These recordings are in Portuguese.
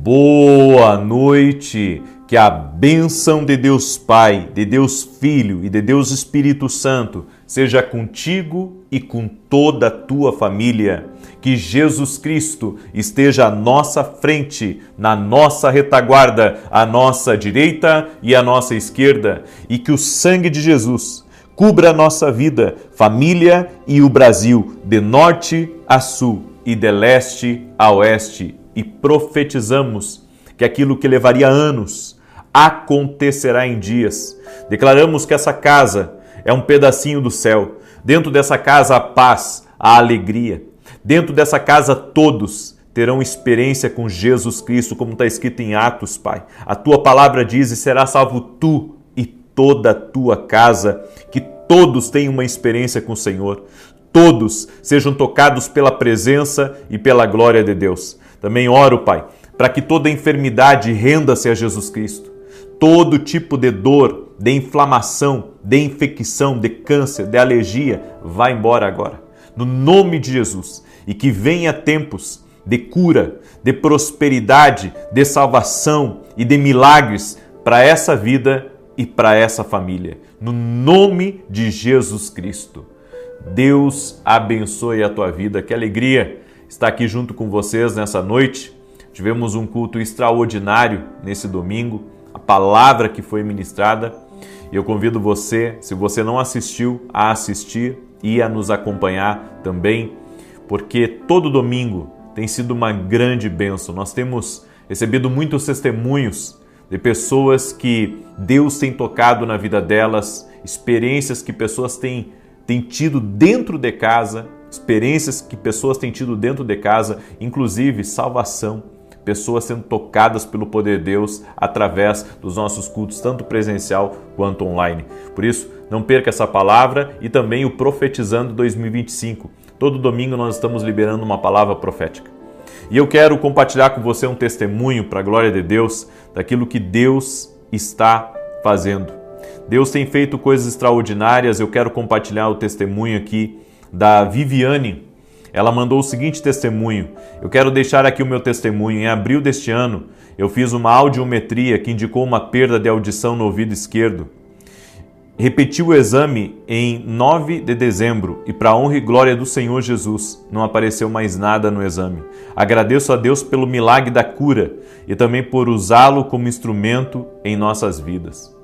Boa noite, que a bênção de Deus Pai, de Deus Filho e de Deus Espírito Santo seja contigo e com toda a tua família. Que Jesus Cristo esteja à nossa frente, na nossa retaguarda, à nossa direita e à nossa esquerda, e que o sangue de Jesus cubra a nossa vida, família e o Brasil, de norte a sul e de leste a oeste. E profetizamos que aquilo que levaria anos acontecerá em dias. Declaramos que essa casa é um pedacinho do céu. Dentro dessa casa a paz, a alegria. Dentro dessa casa todos terão experiência com Jesus Cristo, como está escrito em Atos, Pai. A tua palavra diz: e será salvo tu e toda a tua casa. Que todos tenham uma experiência com o Senhor. Todos sejam tocados pela presença e pela glória de Deus. Também oro, Pai, para que toda enfermidade renda-se a Jesus Cristo. Todo tipo de dor, de inflamação, de infecção, de câncer, de alergia, vá embora agora. No nome de Jesus. E que venha tempos de cura, de prosperidade, de salvação e de milagres para essa vida e para essa família. No nome de Jesus Cristo. Deus abençoe a tua vida. Que alegria estar aqui junto com vocês nessa noite. Tivemos um culto extraordinário nesse domingo, a palavra que foi ministrada. E eu convido você, se você não assistiu, a assistir e a nos acompanhar também, porque todo domingo tem sido uma grande bênção. Nós temos recebido muitos testemunhos de pessoas que Deus tem tocado na vida delas, experiências que pessoas têm tido dentro de casa, inclusive salvação, pessoas sendo tocadas pelo poder de Deus através dos nossos cultos, tanto presencial quanto online. Por isso, não perca essa palavra e também o Profetizando 2025. Todo domingo nós estamos liberando uma palavra profética. E eu quero compartilhar com você um testemunho para a glória de Deus, daquilo que Deus está fazendo. Deus tem feito coisas extraordinárias. Eu quero compartilhar o testemunho aqui da Viviane. Ela mandou o seguinte testemunho. Eu quero deixar aqui o meu testemunho. Em abril deste ano, eu fiz uma audiometria que indicou uma perda de audição no ouvido esquerdo. Repeti o exame em 9 de dezembro e, para a honra e glória do Senhor Jesus, não apareceu mais nada no exame. Agradeço a Deus pelo milagre da cura e também por usá-lo como instrumento em nossas vidas.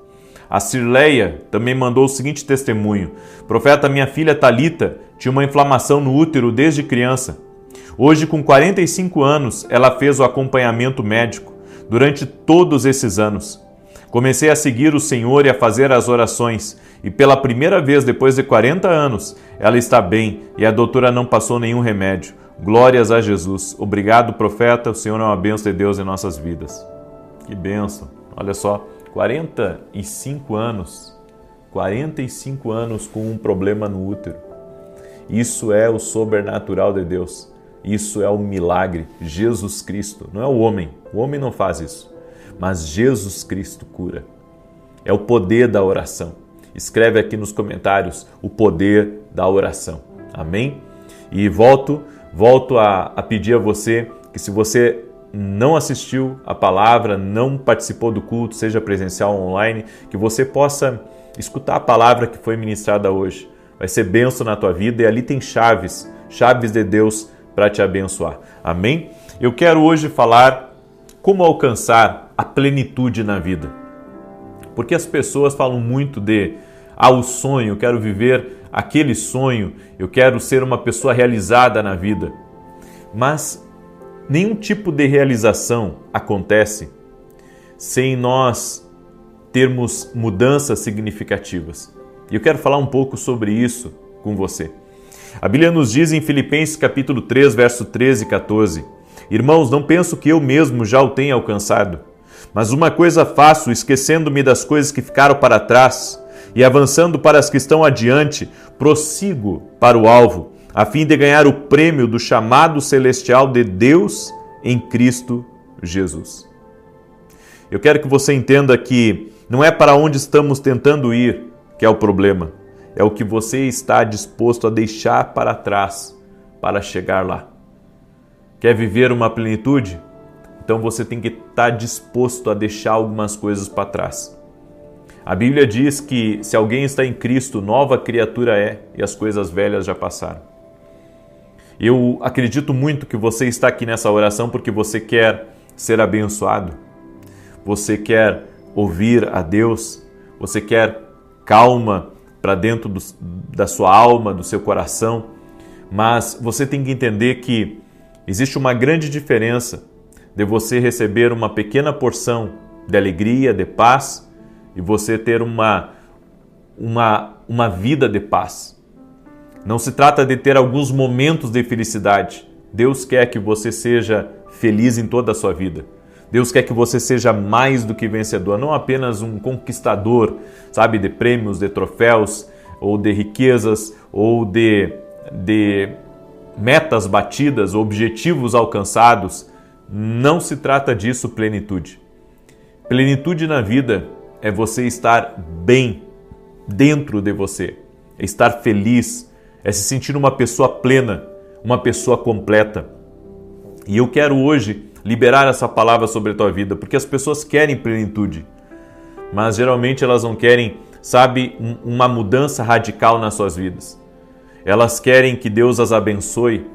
A Cirleia também mandou o seguinte testemunho. Profeta, minha filha Thalita tinha uma inflamação no útero desde criança. Hoje, com 45 anos, ela fez o acompanhamento médico durante todos esses anos. Comecei a seguir o Senhor e a fazer as orações. E pela primeira vez, depois de 40 anos, ela está bem e a doutora não passou nenhum remédio. Glórias a Jesus. Obrigado, profeta. O Senhor é uma bênção de Deus em nossas vidas. Que bênção. Olha só. 45 anos com um problema no útero. Isso é o sobrenatural de Deus. Isso é o milagre. Jesus Cristo, não é o homem não faz isso, mas Jesus Cristo cura. É o poder da oração. Escreve aqui nos comentários o poder da oração. Amém? E volto a pedir a você que, se você não assistiu a palavra, não participou do culto, seja presencial ou online, que você possa escutar a palavra que foi ministrada hoje. Vai ser bênção na tua vida e ali tem chaves de Deus para te abençoar. Amém? Eu quero hoje falar como alcançar a plenitude na vida. Porque as pessoas falam muito de o sonho, eu quero viver aquele sonho, eu quero ser uma pessoa realizada na vida. Mas nenhum tipo de realização acontece sem nós termos mudanças significativas. E eu quero falar um pouco sobre isso com você. A Bíblia nos diz em Filipenses capítulo 3, verso 13 e 14: Irmãos, não penso que eu mesmo já o tenha alcançado, mas uma coisa faço, esquecendo-me das coisas que ficaram para trás e avançando para as que estão adiante, prossigo para o alvo, a fim de ganhar o prêmio do chamado celestial de Deus em Cristo Jesus. Eu quero que você entenda que não é para onde estamos tentando ir que é o problema, é o que você está disposto a deixar para trás para chegar lá. Quer viver uma plenitude? Então você tem que estar disposto a deixar algumas coisas para trás. A Bíblia diz que se alguém está em Cristo, nova criatura é, e as coisas velhas já passaram. Eu acredito muito que você está aqui nessa oração porque você quer ser abençoado, você quer ouvir a Deus, você quer calma para dentro da sua alma, do seu coração, mas você tem que entender que existe uma grande diferença de você receber uma pequena porção de alegria, de paz, e você ter uma vida de paz. Não se trata de ter alguns momentos de felicidade. Deus quer que você seja feliz em toda a sua vida. Deus quer que você seja mais do que vencedor, não apenas um conquistador, sabe, de prêmios, de troféus, ou de riquezas, ou de metas batidas, objetivos alcançados. Não se trata disso, plenitude. Plenitude na vida é você estar bem dentro de você, é estar feliz, é se sentir uma pessoa plena, uma pessoa completa. E eu quero hoje liberar essa palavra sobre a tua vida, porque as pessoas querem plenitude, mas geralmente elas não querem, sabe, uma mudança radical nas suas vidas. Elas querem que Deus as abençoe,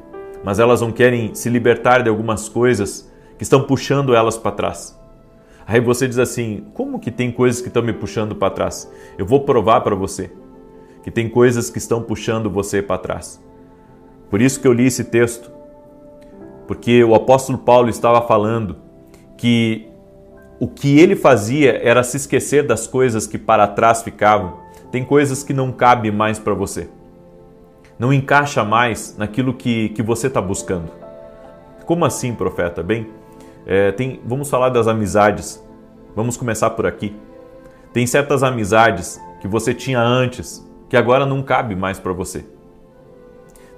mas elas não querem se libertar de algumas coisas que estão puxando elas para trás. Aí você diz assim, como que tem coisas que estão me puxando para trás? Eu vou provar para você que tem coisas que estão puxando você para trás. Por isso que eu li esse texto, porque o apóstolo Paulo estava falando que o que ele fazia era se esquecer das coisas que para trás ficavam. Tem coisas que não cabem mais para você. Não encaixa mais naquilo que você está buscando. Como assim, profeta? Bem, vamos falar das amizades. Vamos começar por aqui. Tem certas amizades que você tinha antes, que agora não cabe mais para você.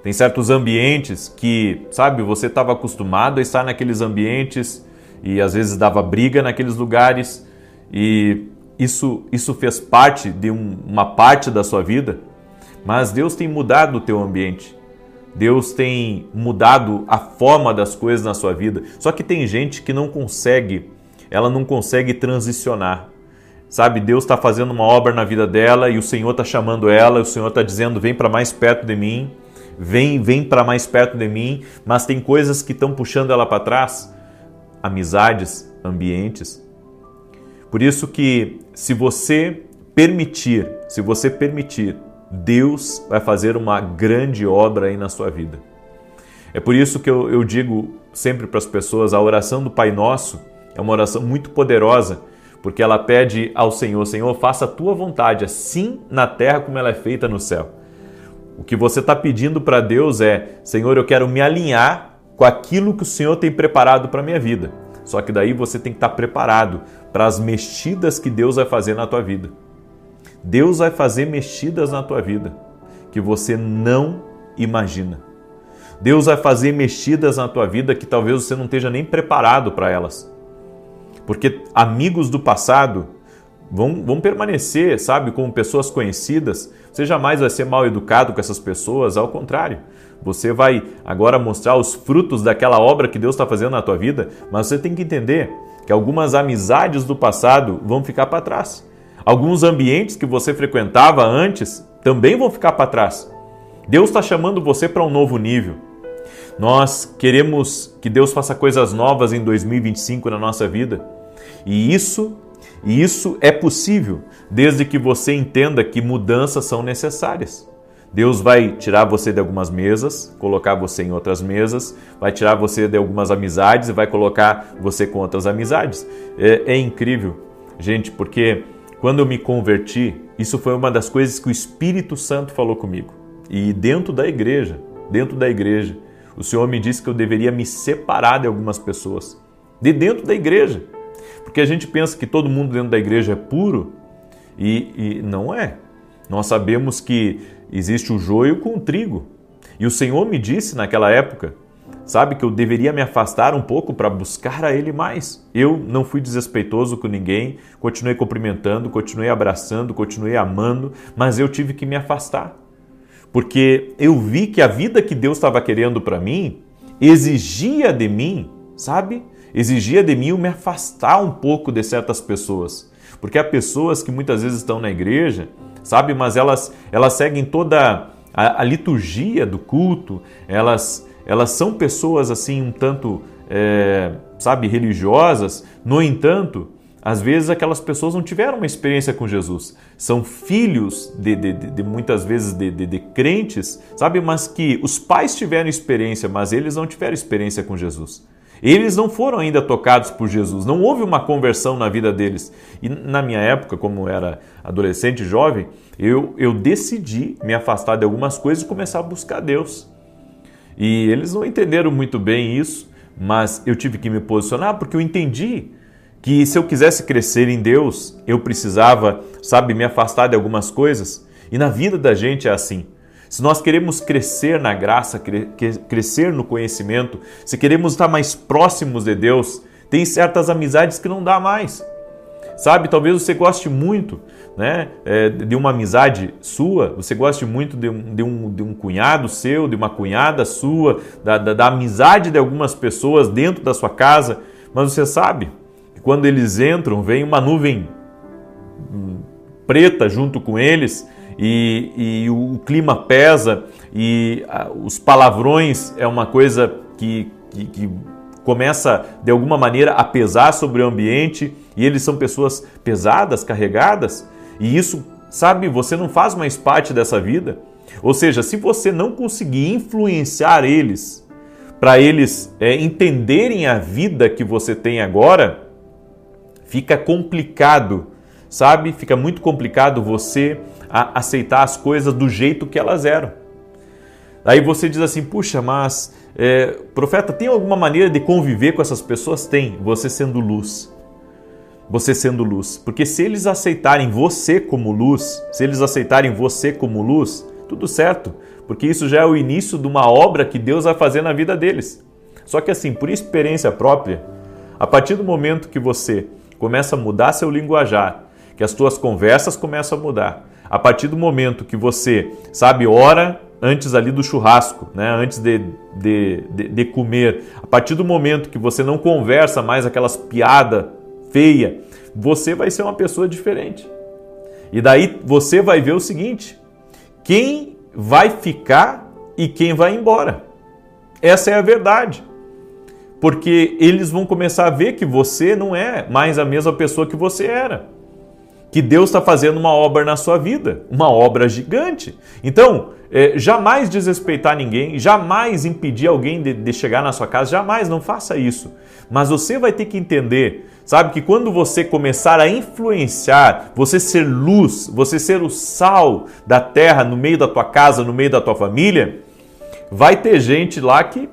Tem certos ambientes que, sabe, você estava acostumado a estar naqueles ambientes e às vezes dava briga naqueles lugares e isso fez parte de uma parte da sua vida, mas Deus tem mudado o teu ambiente. Deus tem mudado a forma das coisas na sua vida. Só que tem gente que não consegue transicionar. Sabe, Deus está fazendo uma obra na vida dela e o Senhor está chamando ela, o Senhor está dizendo, vem para mais perto de mim, vem para mais perto de mim, mas tem coisas que estão puxando ela para trás, amizades, ambientes. Por isso que se você permitir, Deus vai fazer uma grande obra aí na sua vida. É por isso que eu digo sempre para as pessoas, a oração do Pai Nosso é uma oração muito poderosa, porque ela pede ao Senhor, Senhor, faça a tua vontade, assim na terra como ela é feita no céu. O que você está pedindo para Deus é, Senhor, eu quero me alinhar com aquilo que o Senhor tem preparado para a minha vida. Só que daí você tem que estar preparado para as mexidas que Deus vai fazer na tua vida. Deus vai fazer mexidas na tua vida que você não imagina. Deus vai fazer mexidas na tua vida que talvez você não esteja nem preparado para elas. Porque amigos do passado vão permanecer, sabe, como pessoas conhecidas. Você jamais vai ser mal educado com essas pessoas, ao contrário. Você vai agora mostrar os frutos daquela obra que Deus está fazendo na tua vida, mas você tem que entender que algumas amizades do passado vão ficar para trás. Alguns ambientes que você frequentava antes também vão ficar para trás. Deus está chamando você para um novo nível. Nós queremos que Deus faça coisas novas em 2025 na nossa vida. E isso é possível, desde que você entenda que mudanças são necessárias. Deus vai tirar você de algumas mesas, colocar você em outras mesas, vai tirar você de algumas amizades e vai colocar você com outras amizades. É incrível, gente, porque quando eu me converti, isso foi uma das coisas que o Espírito Santo falou comigo. E dentro da igreja, o Senhor me disse que eu deveria me separar de algumas pessoas, de dentro da igreja. Porque a gente pensa que todo mundo dentro da igreja é puro e não é. Nós sabemos que existe o joio com o trigo. E o Senhor me disse naquela época, sabe, que eu deveria me afastar um pouco para buscar a Ele mais. Eu não fui desrespeitoso com ninguém, continuei cumprimentando, continuei abraçando, continuei amando, mas eu tive que me afastar. Porque eu vi que a vida que Deus estava querendo para mim exigia de mim, sabe? exigia de mim eu me afastar um pouco de certas pessoas. Porque há pessoas que muitas vezes estão na igreja, sabe, mas elas seguem toda a liturgia do culto, elas são pessoas assim um tanto, sabe, religiosas. No entanto, às vezes aquelas pessoas não tiveram uma experiência com Jesus. São filhos de muitas vezes de crentes, sabe, mas que os pais tiveram experiência, mas eles não tiveram experiência com Jesus. Eles não foram ainda tocados por Jesus, não houve uma conversão na vida deles. E na minha época, como era adolescente, jovem, eu decidi me afastar de algumas coisas e começar a buscar Deus. E eles não entenderam muito bem isso, mas eu tive que me posicionar porque eu entendi que se eu quisesse crescer em Deus, eu precisava, sabe, me afastar de algumas coisas. E na vida da gente é assim. Se nós queremos crescer na graça, crescer no conhecimento, se queremos estar mais próximos de Deus, tem certas amizades que não dá mais. Sabe, talvez você goste muito, né, de uma amizade sua, você goste muito de um cunhado seu, de uma cunhada sua, da amizade de algumas pessoas dentro da sua casa, mas você sabe que quando eles entram, vem uma nuvem preta junto com eles, e o clima pesa, e os palavrões é uma coisa que começa de alguma maneira a pesar sobre o ambiente, e eles são pessoas pesadas, carregadas, e isso, sabe, você não faz mais parte dessa vida. Ou seja, se você não conseguir influenciar eles, para eles entenderem a vida que você tem agora, fica complicado, sabe? Fica muito complicado você aceitar as coisas do jeito que elas eram. Aí você diz assim, puxa, mas profeta, tem alguma maneira de conviver com essas pessoas? Tem, você sendo luz. Você sendo luz. Porque se eles aceitarem você como luz, tudo certo. Porque isso já é o início de uma obra que Deus vai fazer na vida deles. Só que assim, por experiência própria, a partir do momento que você começa a mudar seu linguajar, que as tuas conversas começam a mudar, a partir do momento que você, sabe, ora antes ali do churrasco, né? Antes de comer, a partir do momento que você não conversa mais aquelas piadas feias, você vai ser uma pessoa diferente. E daí você vai ver o seguinte, quem vai ficar e quem vai embora. Essa é a verdade. Porque eles vão começar a ver que você não é mais a mesma pessoa que você era. Que Deus está fazendo uma obra na sua vida, uma obra gigante. Então, jamais desrespeitar ninguém, jamais impedir alguém de chegar na sua casa, jamais, não faça isso. Mas você vai ter que entender, sabe, que quando você começar a influenciar, você ser luz, você ser o sal da terra no meio da tua casa, no meio da tua família, vai ter gente lá que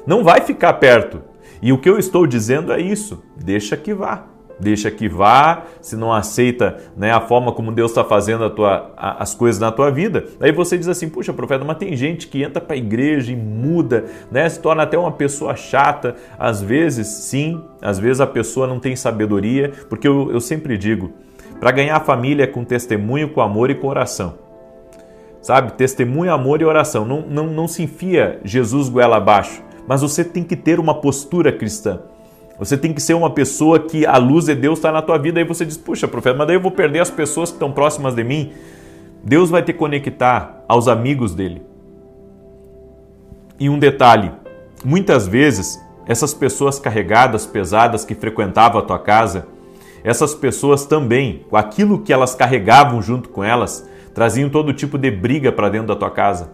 não vai ficar perto. E o que eu estou dizendo é isso, deixa que vá. Deixa que vá, se não aceita, né, a forma como Deus está fazendo as coisas na tua vida. Aí você diz assim, puxa, profeta, mas tem gente que entra para a igreja e muda, né, se torna até uma pessoa chata. Às vezes, sim, às vezes a pessoa não tem sabedoria, porque eu sempre digo, para ganhar a família é com testemunho, com amor e com oração. Sabe, testemunho, amor e oração. Não se enfia Jesus goela abaixo, mas você tem que ter uma postura cristã. Você tem que ser uma pessoa que a luz de Deus está na tua vida. Aí você diz, puxa, profeta, mas daí eu vou perder as pessoas que estão próximas de mim. Deus vai te conectar aos amigos dele. E um detalhe, muitas vezes, essas pessoas carregadas, pesadas, que frequentavam a tua casa, essas pessoas também, com aquilo que elas carregavam junto com elas, traziam todo tipo de briga para dentro da tua casa.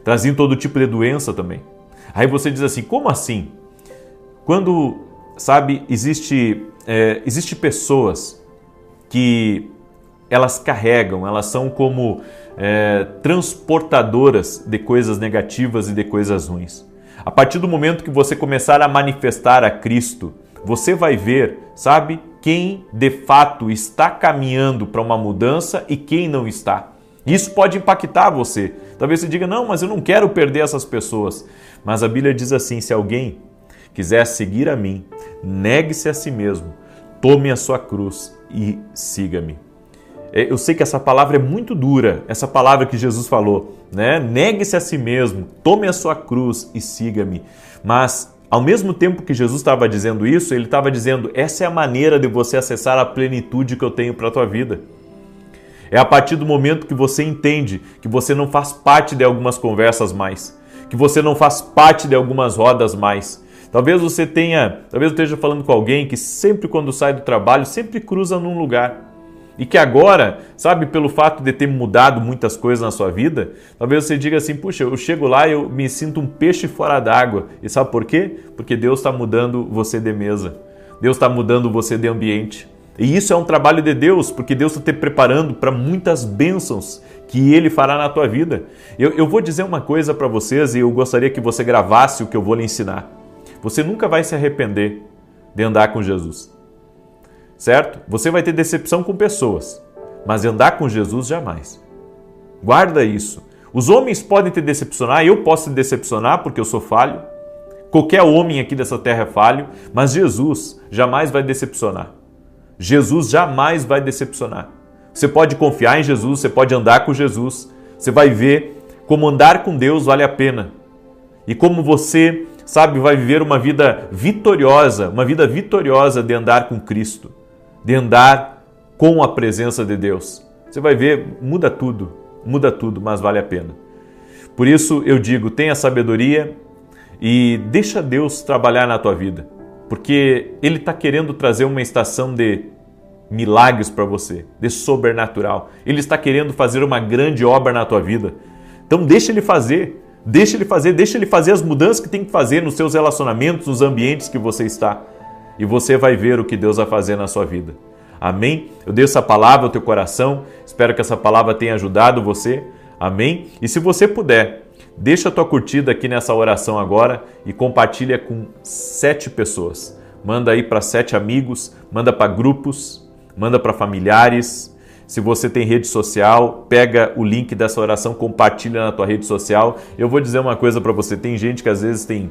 Traziam todo tipo de doença também. Aí você diz assim, como assim? Quando... Sabe, existe pessoas que elas carregam, elas são como transportadoras de coisas negativas e de coisas ruins. A partir do momento que você começar a manifestar a Cristo, você vai ver, sabe, quem de fato está caminhando para uma mudança e quem não está. Isso pode impactar você. Talvez você diga, não, mas eu não quero perder essas pessoas. Mas a Bíblia diz assim, se alguém quiser seguir a mim, negue-se a si mesmo, tome a sua cruz e siga-me. Eu sei que essa palavra é muito dura, essa palavra que Jesus falou, né? Negue-se a si mesmo, tome a sua cruz e siga-me. Mas Ao mesmo tempo que Jesus estava dizendo isso, ele estava dizendo, essa é a maneira de você acessar a plenitude que eu tenho para a tua vida. É a partir do momento que você entende que você não faz parte de algumas conversas mais, que você não faz parte de algumas rodas mais. Talvez eu esteja falando com alguém que sempre quando sai do trabalho, sempre cruza num lugar. E que agora, sabe, pelo fato de ter mudado muitas coisas na sua vida, talvez você diga assim, puxa, eu chego lá e eu me sinto um peixe fora d'água. E sabe por quê? Porque Deus está mudando você de mesa. Deus está mudando você de ambiente. E isso é um trabalho de Deus, porque Deus está te preparando para muitas bênçãos que Ele fará na tua vida. Eu vou dizer uma coisa para vocês e eu gostaria que você gravasse o que eu vou lhe ensinar. Você nunca vai se arrepender de andar com Jesus. Certo? Você vai ter decepção com pessoas, mas andar com Jesus jamais. Guarda isso. Os homens podem te decepcionar, eu posso te decepcionar porque eu sou falho. Qualquer homem aqui dessa terra é falho, mas Jesus jamais vai decepcionar. Jesus jamais vai decepcionar. Você pode confiar em Jesus, você pode andar com Jesus. Você vai ver como andar com Deus vale a pena. E como você, sabe, vai viver uma vida vitoriosa de andar com Cristo. De andar com a presença de Deus. Você vai ver, muda tudo, mas vale a pena. Por isso eu digo, tenha sabedoria e deixa Deus trabalhar na tua vida, porque Ele está querendo trazer uma estação de milagres para você, de sobrenatural. Ele está querendo fazer uma grande obra na tua vida. Então deixa Ele fazer as mudanças que tem que fazer nos seus relacionamentos, nos ambientes que você está. E você vai ver o que Deus vai fazer na sua vida. Amém? Eu dei essa palavra ao teu coração, espero que essa palavra tenha ajudado você. Amém? E se você puder, deixa a tua curtida aqui nessa oração agora e compartilha com 7 pessoas. Manda aí para 7 amigos, manda para grupos, manda para familiares. Se você tem rede social, pega o link dessa oração, compartilha na tua rede social. Eu vou dizer uma coisa para você, tem gente que às vezes tem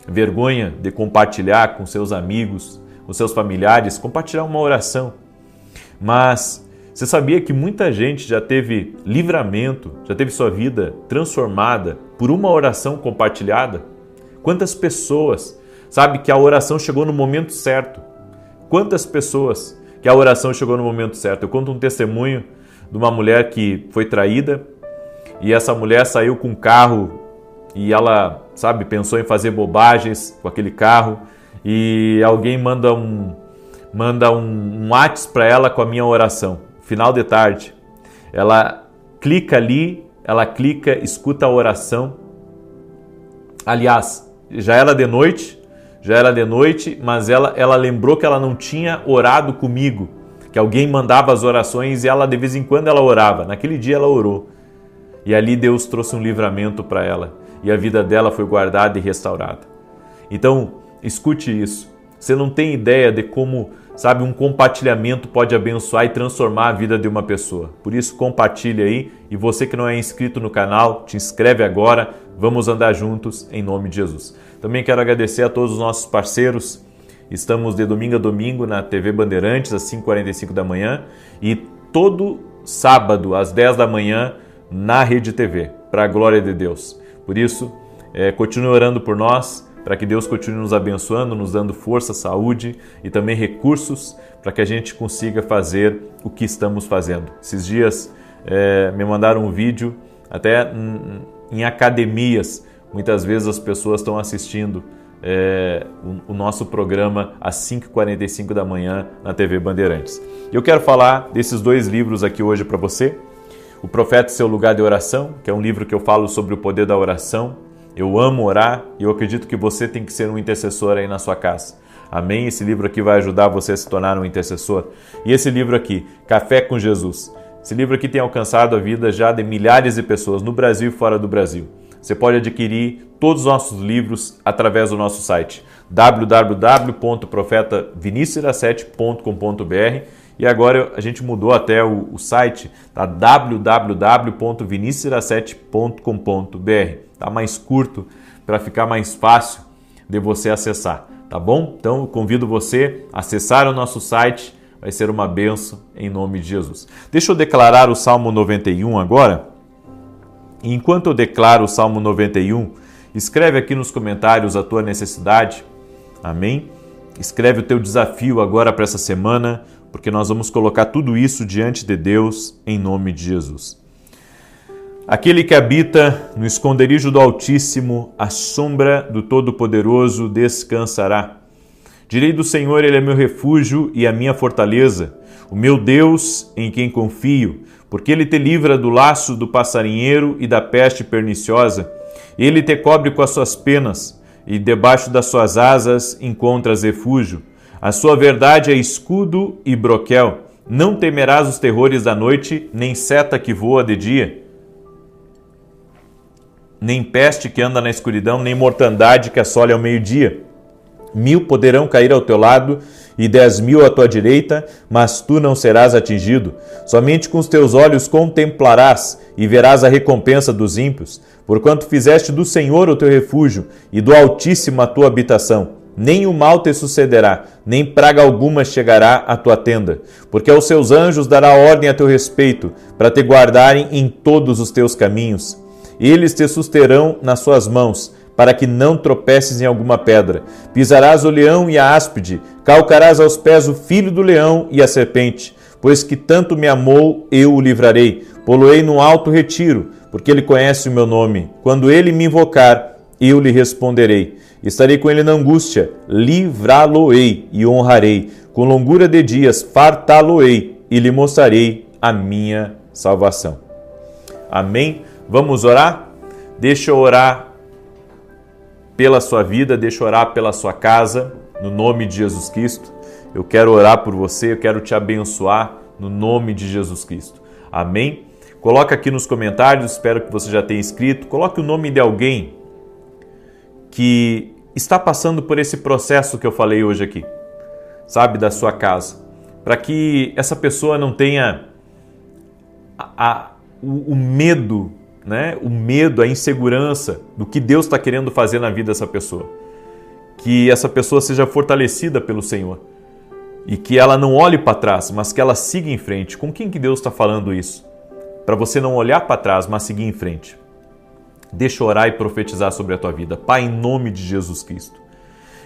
vergonha de compartilhar com seus amigos, com seus familiares, compartilhar uma oração. Mas você sabia que muita gente já teve livramento, já teve sua vida transformada por uma oração compartilhada? Quantas pessoas, sabe, que a oração chegou no momento certo? Quantas pessoas que a oração chegou no momento certo? Eu conto um testemunho de uma mulher que foi traída e essa mulher saiu com um carro e ela, sabe, pensou em fazer bobagens com aquele carro e alguém manda um WhatsApp para ela com a minha oração. Final de tarde. Ela clica ali, escuta a oração. Aliás, já era de noite, mas ela lembrou que ela não tinha orado comigo, que alguém mandava as orações e ela de vez em quando ela orava. Naquele dia ela orou. E ali Deus trouxe um livramento para ela. E a vida dela foi guardada e restaurada. Então, escute isso. Você não tem ideia de como, sabe, um compartilhamento pode abençoar e transformar a vida de uma pessoa. Por isso, compartilhe aí. E você que não é inscrito no canal, te inscreve agora. Vamos andar juntos em nome de Jesus. Também quero agradecer a todos os nossos parceiros. Estamos de domingo a domingo na TV Bandeirantes, às 5h45 da manhã. E todo sábado, às 10 da manhã, na Rede TV, para a glória de Deus. Por isso, continue orando por nós, para que Deus continue nos abençoando, nos dando força, saúde e também recursos para que a gente consiga fazer o que estamos fazendo. Esses dias me mandaram um vídeo, até em academias, muitas vezes as pessoas estão assistindo o nosso programa às 5h45 da manhã na TV Bandeirantes. Eu quero falar desses 2 livros aqui hoje para você. O Profeta e Seu Lugar de Oração, que é um livro que eu falo sobre o poder da oração. Eu amo orar e eu acredito que você tem que ser um intercessor aí na sua casa. Amém? Esse livro aqui vai ajudar você a se tornar um intercessor. E esse livro aqui, Café com Jesus. Esse livro aqui tem alcançado a vida já de milhares de pessoas no Brasil e fora do Brasil. Você pode adquirir todos os nossos livros através do nosso site www.profetavinicius17.com.br. E agora a gente mudou até o site, tá? www.vinicius17.com.br. Tá mais curto para ficar mais fácil de você acessar, tá bom? Então eu convido você a acessar o nosso site, vai ser uma bênção em nome de Jesus. Deixa eu declarar o Salmo 91 agora. E enquanto eu declaro o Salmo 91, Escreve aqui nos comentários a tua necessidade. Amém? Escreve o teu desafio agora para essa semana, porque nós vamos colocar tudo isso diante de Deus em nome de Jesus. Aquele que habita no esconderijo do Altíssimo, à sombra do Todo-Poderoso descansará. Direi do Senhor, Ele é meu refúgio e a minha fortaleza, o meu Deus em quem confio, porque Ele te livra do laço do passarinheiro e da peste perniciosa. Ele te cobre com as suas penas, e debaixo das suas asas encontras refúgio. A sua verdade é escudo e broquel. Não temerás os terrores da noite, nem seta que voa de dia, nem peste que anda na escuridão, nem mortandade que assole ao meio-dia. 1000 poderão cair ao teu lado e 10.000 à tua direita, mas tu não serás atingido. Somente com os teus olhos contemplarás e verás a recompensa dos ímpios, porquanto fizeste do Senhor o teu refúgio e do Altíssimo a tua habitação. Nem o mal te sucederá, nem praga alguma chegará à tua tenda, porque aos seus anjos dará ordem a teu respeito, para te guardarem em todos os teus caminhos. Eles te susterão nas suas mãos, para que não tropeces em alguma pedra. Pisarás o leão e a áspide, calcarás aos pés o filho do leão e a serpente. Pois que tanto me amou, eu o livrarei. Pô-lo-ei num alto retiro, porque ele conhece o meu nome. Quando ele me invocar, eu lhe responderei. Estarei com ele na angústia, livrá-lo-ei e honrarei. Com longura de dias fartá-lo-ei e lhe mostrarei a minha salvação. Amém? Vamos orar? Deixa eu orar pela sua vida, deixa eu orar pela sua casa, no nome de Jesus Cristo. Eu quero orar por você, eu quero te abençoar no nome de Jesus Cristo. Amém? Coloca aqui nos comentários, espero que você já tenha escrito, coloque o nome de alguém que está passando por esse processo que eu falei hoje aqui, sabe, da sua casa, para que essa pessoa não tenha o medo, né? O medo, a insegurança do que Deus está querendo fazer na vida dessa pessoa. Que essa pessoa seja fortalecida pelo Senhor e que ela não olhe para trás, mas que ela siga em frente. Com quem que Deus está falando isso? Para você não olhar para trás, mas seguir em frente. Deixa eu orar e profetizar sobre a tua vida. Pai, em nome de Jesus Cristo,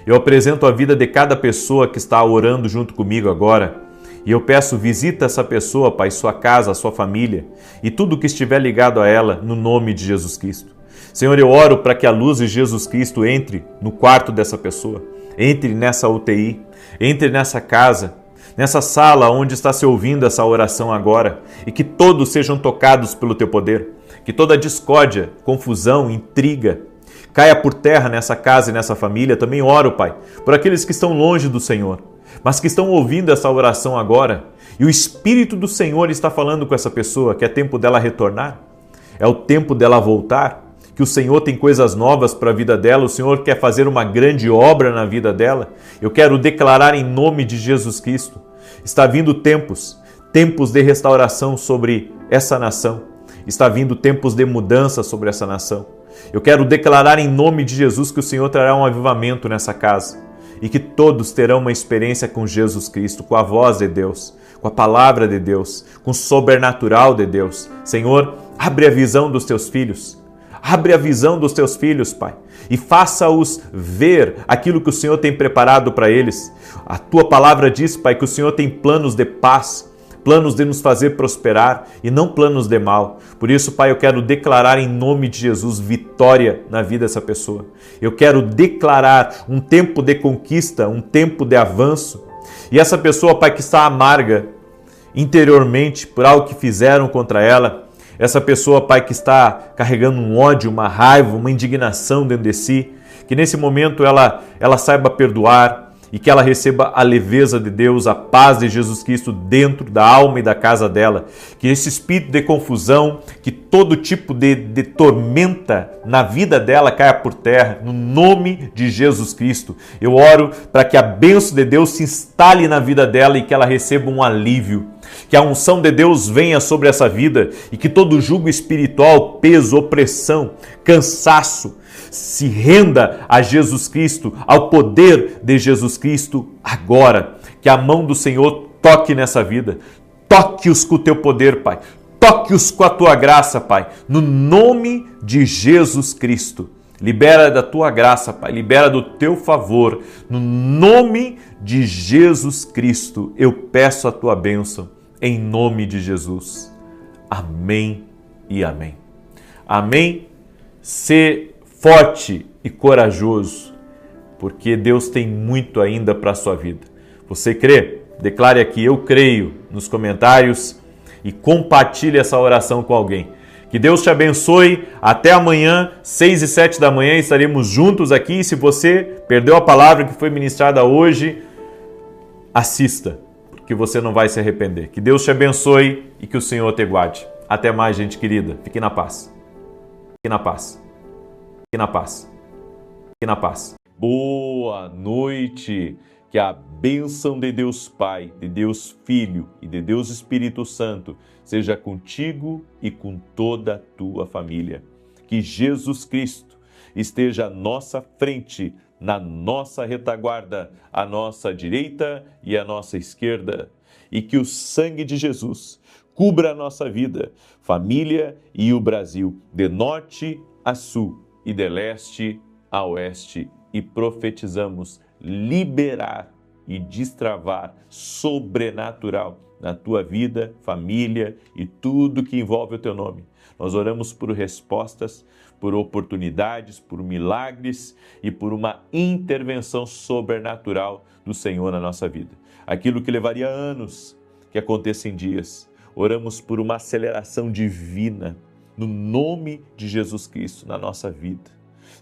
eu apresento a vida de cada pessoa que está orando junto comigo agora. E eu peço, visita essa pessoa, Pai, sua casa, sua família e tudo que estiver ligado a ela, no nome de Jesus Cristo. Senhor, eu oro para que a luz de Jesus Cristo entre no quarto dessa pessoa, entre nessa UTI, entre nessa casa, nessa sala onde está se ouvindo essa oração agora, e que todos sejam tocados pelo Teu poder, que toda discórdia, confusão, intriga, caia por terra nessa casa e nessa família. Também oro, Pai, por aqueles que estão longe do Senhor, mas que estão ouvindo essa oração agora, e o Espírito do Senhor está falando com essa pessoa que é tempo dela retornar, é o tempo dela voltar, que o Senhor tem coisas novas para a vida dela, o Senhor quer fazer uma grande obra na vida dela. Eu quero declarar em nome de Jesus Cristo, está vindo tempos de restauração sobre essa nação, está vindo tempos de mudança sobre essa nação. Eu quero declarar em nome de Jesus que o Senhor trará um avivamento nessa casa, e que todos terão uma experiência com Jesus Cristo, com a voz de Deus, com a palavra de Deus, com o sobrenatural de Deus. Senhor, abre a visão dos teus filhos, abre a visão dos teus filhos, Pai, e faça-os ver aquilo que o Senhor tem preparado para eles. A tua palavra diz, Pai, que o Senhor tem planos de paz, planos de nos fazer prosperar e não planos de mal. Por isso, Pai, eu quero declarar em nome de Jesus vitória na vida dessa pessoa. Eu quero declarar um tempo de conquista, um tempo de avanço. E essa pessoa, Pai, que está amarga interiormente por algo que fizeram contra ela, essa pessoa, Pai, que está carregando um ódio, uma raiva, uma indignação dentro de si, que nesse momento ela saiba perdoar, e que ela receba a leveza de Deus, a paz de Jesus Cristo dentro da alma e da casa dela. Que esse espírito de confusão, que todo tipo de tormenta na vida dela caia por terra, no nome de Jesus Cristo. Eu oro para que a bênção de Deus se instale na vida dela e que ela receba um alívio. Que a unção de Deus venha sobre essa vida e que todo jugo espiritual, peso, opressão, cansaço, se renda a Jesus Cristo, ao poder de Jesus Cristo agora. Que a mão do Senhor toque nessa vida, toque-os com o teu poder, Pai, toque-os com a tua graça, Pai, no nome de Jesus Cristo. Libera da tua graça, Pai. Libera do teu favor. No nome de Jesus Cristo, eu peço a tua bênção. Em nome de Jesus. Amém e amém. Amém. Ser forte e corajoso, porque Deus tem muito ainda para a sua vida. Você crê? Declare aqui, eu creio, nos comentários e compartilhe essa oração com alguém. Que Deus te abençoe. Até amanhã, 6 e 7 da manhã, estaremos juntos aqui. E se você perdeu a palavra que foi ministrada hoje, assista, porque você não vai se arrepender. Que Deus te abençoe e que o Senhor te guarde. Até mais, gente querida. Fique na paz. Fique na paz. Fique na paz. Fique na paz. Boa noite. Que a bênção de Deus Pai, de Deus Filho e de Deus Espírito Santo seja contigo e com toda a tua família. Que Jesus Cristo esteja à nossa frente, na nossa retaguarda, à nossa direita e à nossa esquerda. E que o sangue de Jesus cubra a nossa vida, família e o Brasil, de norte a sul e de leste a oeste. E profetizamos liberar e destravar sobrenatural na tua vida, família e tudo que envolve o teu nome. Nós oramos por respostas, por oportunidades, por milagres e por uma intervenção sobrenatural do Senhor na nossa vida. Aquilo que levaria anos, que aconteça em dias. Oramos por uma aceleração divina no nome de Jesus Cristo na nossa vida.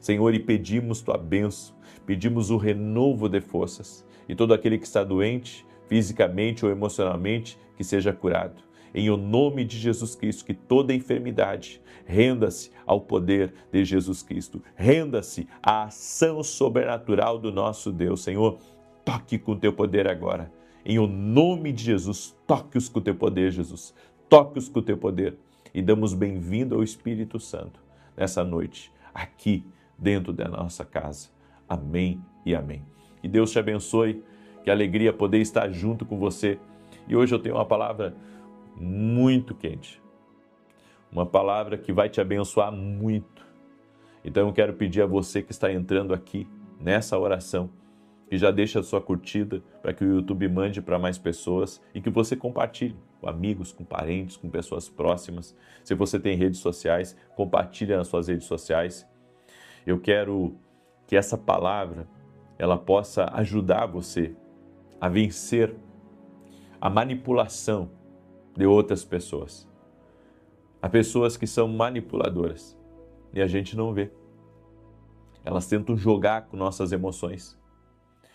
Senhor, e pedimos tua bênção, pedimos o renovo de forças. E todo aquele que está doente, fisicamente ou emocionalmente, que seja curado. Em o nome de Jesus Cristo, que toda enfermidade renda-se ao poder de Jesus Cristo. Renda-se à ação sobrenatural do nosso Deus. Senhor, toque com o teu poder agora. Em o nome de Jesus, toque-os com o teu poder, Jesus. Toque-os com o teu poder. E damos bem-vindo ao Espírito Santo nessa noite, aqui dentro da nossa casa. Amém e amém. Que Deus te abençoe, que alegria poder estar junto com você. E hoje eu tenho uma palavra muito quente, uma palavra que vai te abençoar muito. Então eu quero pedir a você que está entrando aqui nessa oração, que já deixa a sua curtida para que o YouTube mande para mais pessoas e que você compartilhe com amigos, com parentes, com pessoas próximas. Se você tem redes sociais, compartilhe nas suas redes sociais. Eu quero que essa palavra ela possa ajudar você a vencer a manipulação de outras pessoas. Há pessoas que são manipuladoras e a gente não vê. Elas tentam jogar com nossas emoções.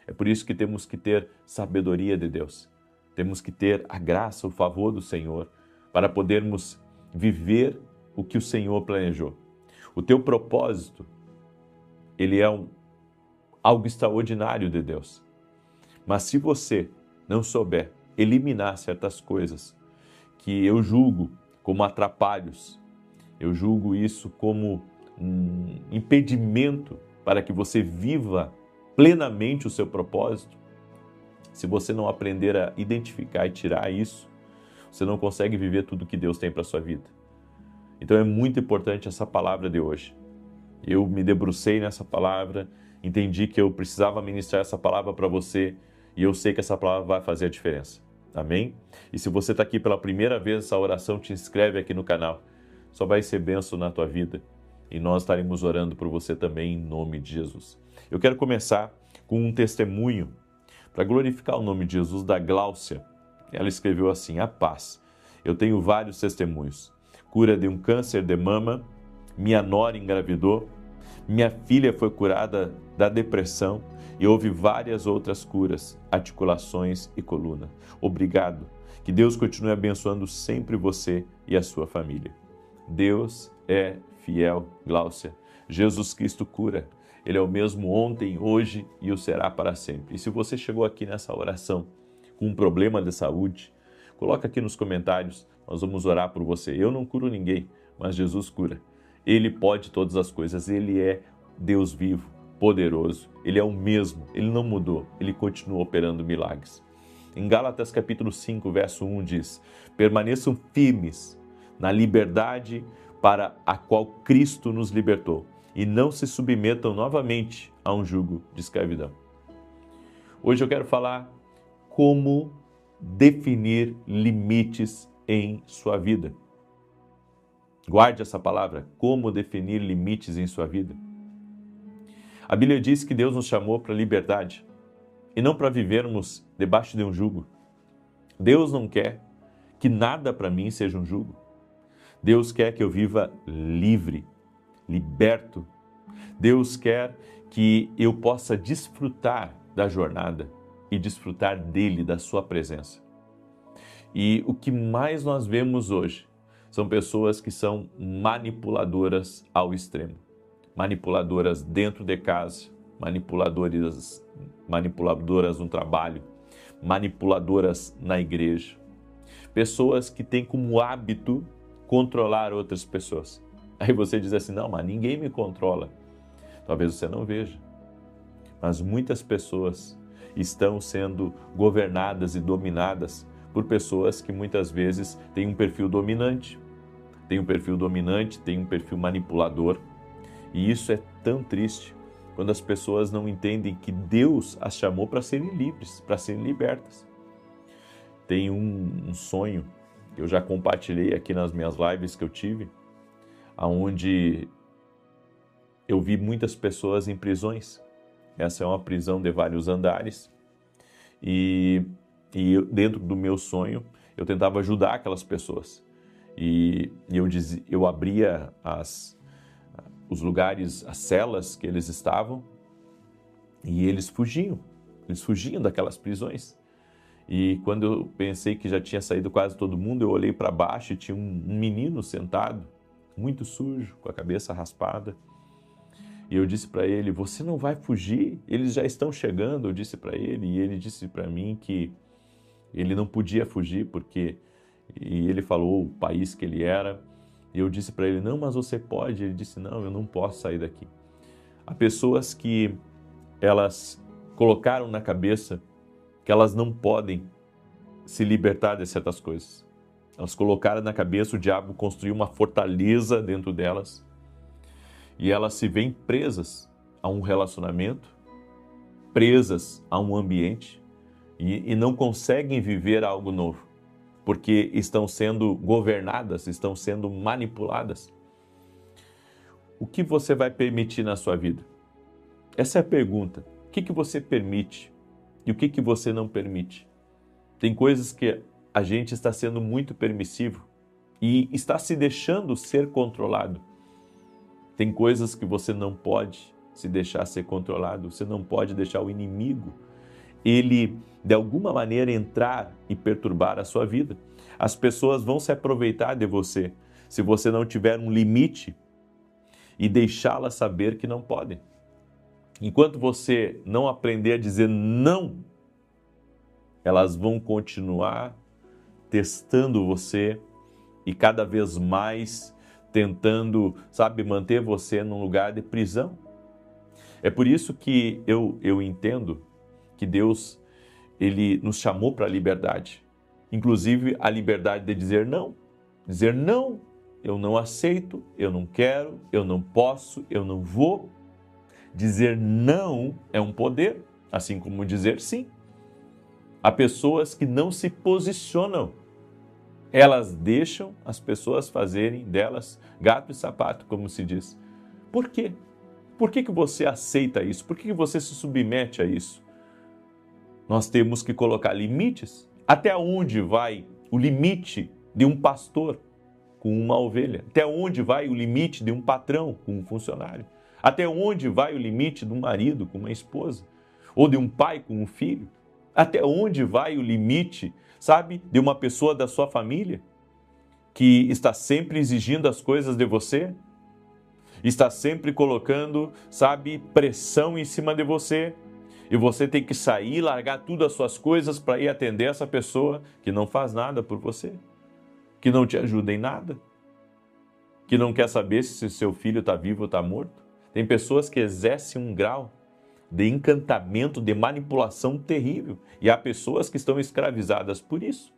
É por isso que temos que ter sabedoria de Deus. Temos que ter a graça, o favor do Senhor para podermos viver o que o Senhor planejou. O teu propósito, ele é algo extraordinário de Deus. Mas se você não souber eliminar certas coisas que eu julgo como atrapalhos, eu julgo isso como um impedimento para que você viva plenamente o seu propósito, se você não aprender a identificar e tirar isso, você não consegue viver tudo que Deus tem para a sua vida. Então é muito importante essa palavra de hoje. Eu me debrucei nessa palavra, entendi que eu precisava ministrar essa palavra para você e eu sei que essa palavra vai fazer a diferença. Amém? E se você está aqui pela primeira vez nessa oração, te inscreve aqui no canal. Só vai ser bênção na tua vida e nós estaremos orando por você também em nome de Jesus. Eu quero começar com um testemunho para glorificar o nome de Jesus da Gláucia. Ela escreveu assim: a paz. Eu tenho vários testemunhos. Cura de um câncer de mama, minha nora engravidou, minha filha foi curada da depressão e houve várias outras curas, articulações e coluna. Obrigado. Que Deus continue abençoando sempre você e a sua família. Deus é fiel, Gláucia. Jesus Cristo cura. Ele é o mesmo ontem, hoje e o será para sempre. E se você chegou aqui nessa oração com um problema de saúde, coloca aqui nos comentários, nós vamos orar por você. Eu não curo ninguém, mas Jesus cura. Ele pode todas as coisas, Ele é Deus vivo, poderoso. Ele é o mesmo, Ele não mudou, Ele continua operando milagres. Em Gálatas capítulo 5, verso 1 diz: permaneçam firmes na liberdade para a qual Cristo nos libertou e não se submetam novamente a um jugo de escravidão. Hoje eu quero falar como definir limites em sua vida. Guarde essa palavra, como definir limites em sua vida. A Bíblia diz que Deus nos chamou para a liberdade e não para vivermos debaixo de um jugo. Deus não quer que nada para mim seja um jugo. Deus quer que eu viva livre, liberto. Deus quer que eu possa desfrutar da jornada e desfrutar dele, da sua presença. E o que mais nós vemos hoje são pessoas que são manipuladoras ao extremo. Manipuladoras dentro de casa, manipuladoras no trabalho, manipuladoras na igreja. Pessoas que têm como hábito controlar outras pessoas. Aí você diz assim, não, mas ninguém me controla. Talvez você não veja. Mas muitas pessoas estão sendo governadas e dominadas por pessoas que muitas vezes têm um perfil dominante. Tem um perfil manipulador. E isso é tão triste quando as pessoas não entendem que Deus as chamou para serem livres, para serem libertas. Tem um sonho que eu já compartilhei aqui nas minhas lives que eu tive, onde eu vi muitas pessoas em prisões. Essa é uma prisão de vários andares e dentro do meu sonho eu tentava ajudar aquelas pessoas. E eu abria os lugares, as celas que eles estavam e eles fugiam daquelas prisões. E quando eu pensei que já tinha saído quase todo mundo, eu olhei para baixo e tinha um menino sentado, muito sujo, com a cabeça raspada. E eu disse para ele, você não vai fugir? Eles já estão chegando, eu disse para ele. E ele disse para mim que ele não podia fugir, e ele falou o país que ele era. E eu disse para ele, não, mas você pode. Ele disse, não, eu não posso sair daqui. Há pessoas que elas colocaram na cabeça que elas não podem se libertar de certas coisas. Elas colocaram na cabeça, o diabo construiu uma fortaleza dentro delas e elas se veem presas a um relacionamento, presas a um ambiente e não conseguem viver algo novo, porque estão sendo governadas, estão sendo manipuladas. O que você vai permitir na sua vida? Essa é a pergunta. O que você permite? E o que você não permite? Tem coisas que a gente está sendo muito permissivo e está se deixando ser controlado. Tem coisas que você não pode se deixar ser controlado. Você não pode deixar o inimigo, ele, de alguma maneira, entrar e perturbar a sua vida. As pessoas vão se aproveitar de você se você não tiver um limite e deixá-las saber que não podem. Enquanto você não aprender a dizer não, elas vão continuar testando você e cada vez mais tentando, manter você num lugar de prisão. É por isso que eu entendo que Deus, ele nos chamou para a liberdade. Inclusive a liberdade de dizer não. Dizer não, eu não aceito, eu não quero, eu não posso, eu não vou. Dizer não é um poder, assim como dizer sim. Há pessoas que não se posicionam. Elas deixam as pessoas fazerem delas gato e sapato, como se diz. Por quê? Por que você aceita isso? Por que você se submete a isso? Nós temos que colocar limites. Até onde vai o limite de um pastor com uma ovelha? Até onde vai o limite de um patrão com um funcionário? Até onde vai o limite de um marido com uma esposa? Ou de um pai com um filho? Até onde vai o limite, de uma pessoa da sua família que está sempre exigindo as coisas de você? Está sempre colocando, pressão em cima de você? E você tem que sair, largar tudo as suas coisas para ir atender essa pessoa que não faz nada por você, que não te ajuda em nada, que não quer saber se seu filho está vivo ou está morto. Tem pessoas que exercem um grau de encantamento, de manipulação terrível. E há pessoas que estão escravizadas por isso.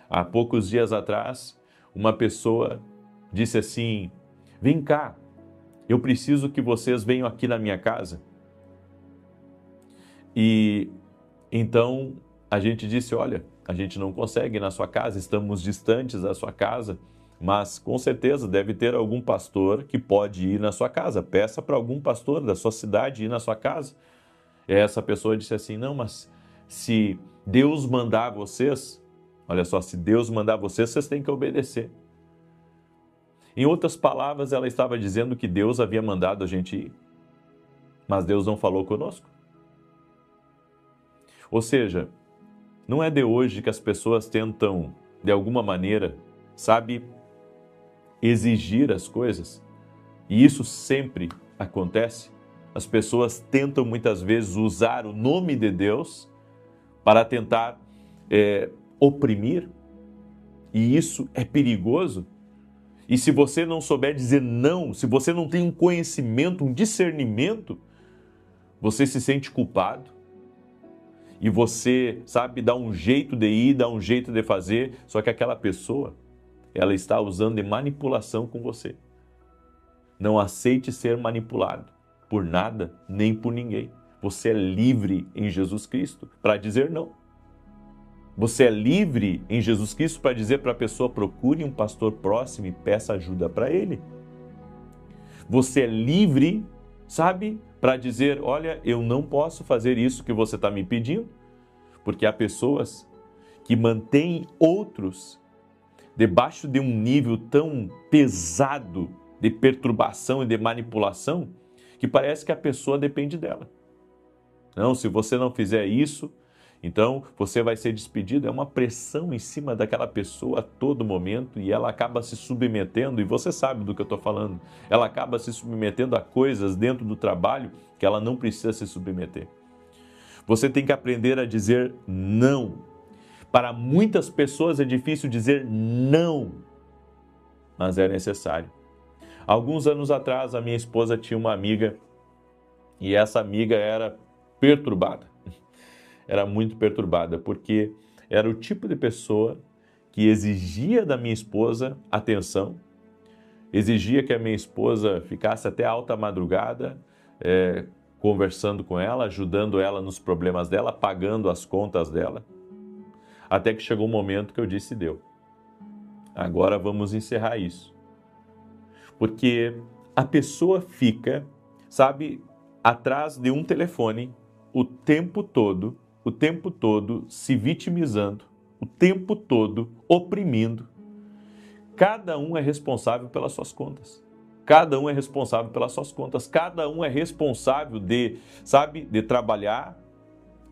Há poucos dias atrás, uma pessoa disse assim, vem cá, eu preciso que vocês venham aqui na minha casa. E então a gente disse, olha, a gente não consegue ir na sua casa, estamos distantes da sua casa, mas com certeza deve ter algum pastor que pode ir na sua casa. Peça para algum pastor da sua cidade ir na sua casa. E essa pessoa disse assim, não, mas se Deus mandar vocês, olha só, se Deus mandar vocês, vocês têm que obedecer. Em outras palavras, ela estava dizendo que Deus havia mandado a gente ir, mas Deus não falou conosco. Ou seja, não é de hoje que as pessoas tentam, de alguma maneira, sabe, exigir as coisas. E isso sempre acontece. As pessoas tentam muitas vezes usar o nome de Deus para tentar oprimir. E isso é perigoso. E se você não souber dizer não, se você não tem um conhecimento, um discernimento, você se sente culpado. E você, sabe, dá um jeito de ir, dá um jeito de fazer, só que aquela pessoa, ela está usando de manipulação com você. Não aceite ser manipulado por nada, nem por ninguém. Você é livre em Jesus Cristo para dizer não. Você é livre em Jesus Cristo para dizer para a pessoa, procure um pastor próximo e peça ajuda para ele. Você é livre, sabe, para dizer, olha, eu não posso fazer isso que você está me pedindo, porque há pessoas que mantêm outros debaixo de um nível tão pesado de perturbação e de manipulação, que parece que a pessoa depende dela. Não, se você não fizer isso, então você vai ser despedido. É uma pressão em cima daquela pessoa a todo momento e ela acaba se submetendo, e você sabe do que eu estou falando, ela acaba se submetendo a coisas dentro do trabalho que ela não precisa se submeter. Você tem que aprender a dizer não. Para muitas pessoas é difícil dizer não, mas é necessário. Alguns anos atrás, a minha esposa tinha uma amiga e essa amiga era perturbada. Era muito perturbada, porque era o tipo de pessoa que exigia da minha esposa atenção, exigia que a minha esposa ficasse até alta madrugada, conversando com ela, ajudando ela nos problemas dela, pagando as contas dela. Até que chegou um momento que eu disse, deu. Agora vamos encerrar isso. Porque a pessoa fica, sabe, atrás de um telefone o tempo todo se vitimizando, o tempo todo oprimindo. Cada um é responsável pelas suas contas. Cada um é responsável pelas suas contas. Cada um é responsável de trabalhar,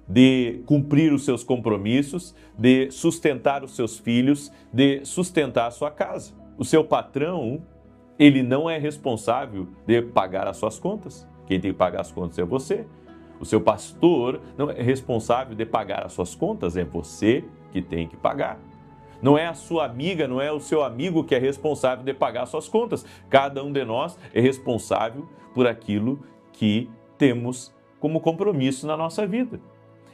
de cumprir os seus compromissos, de sustentar os seus filhos, de sustentar a sua casa. O seu patrão, ele não é responsável de pagar as suas contas. Quem tem que pagar as contas é você. O seu pastor não é responsável de pagar as suas contas, é você que tem que pagar. Não é a sua amiga, não é o seu amigo que é responsável de pagar as suas contas. Cada um de nós é responsável por aquilo que temos como compromisso na nossa vida.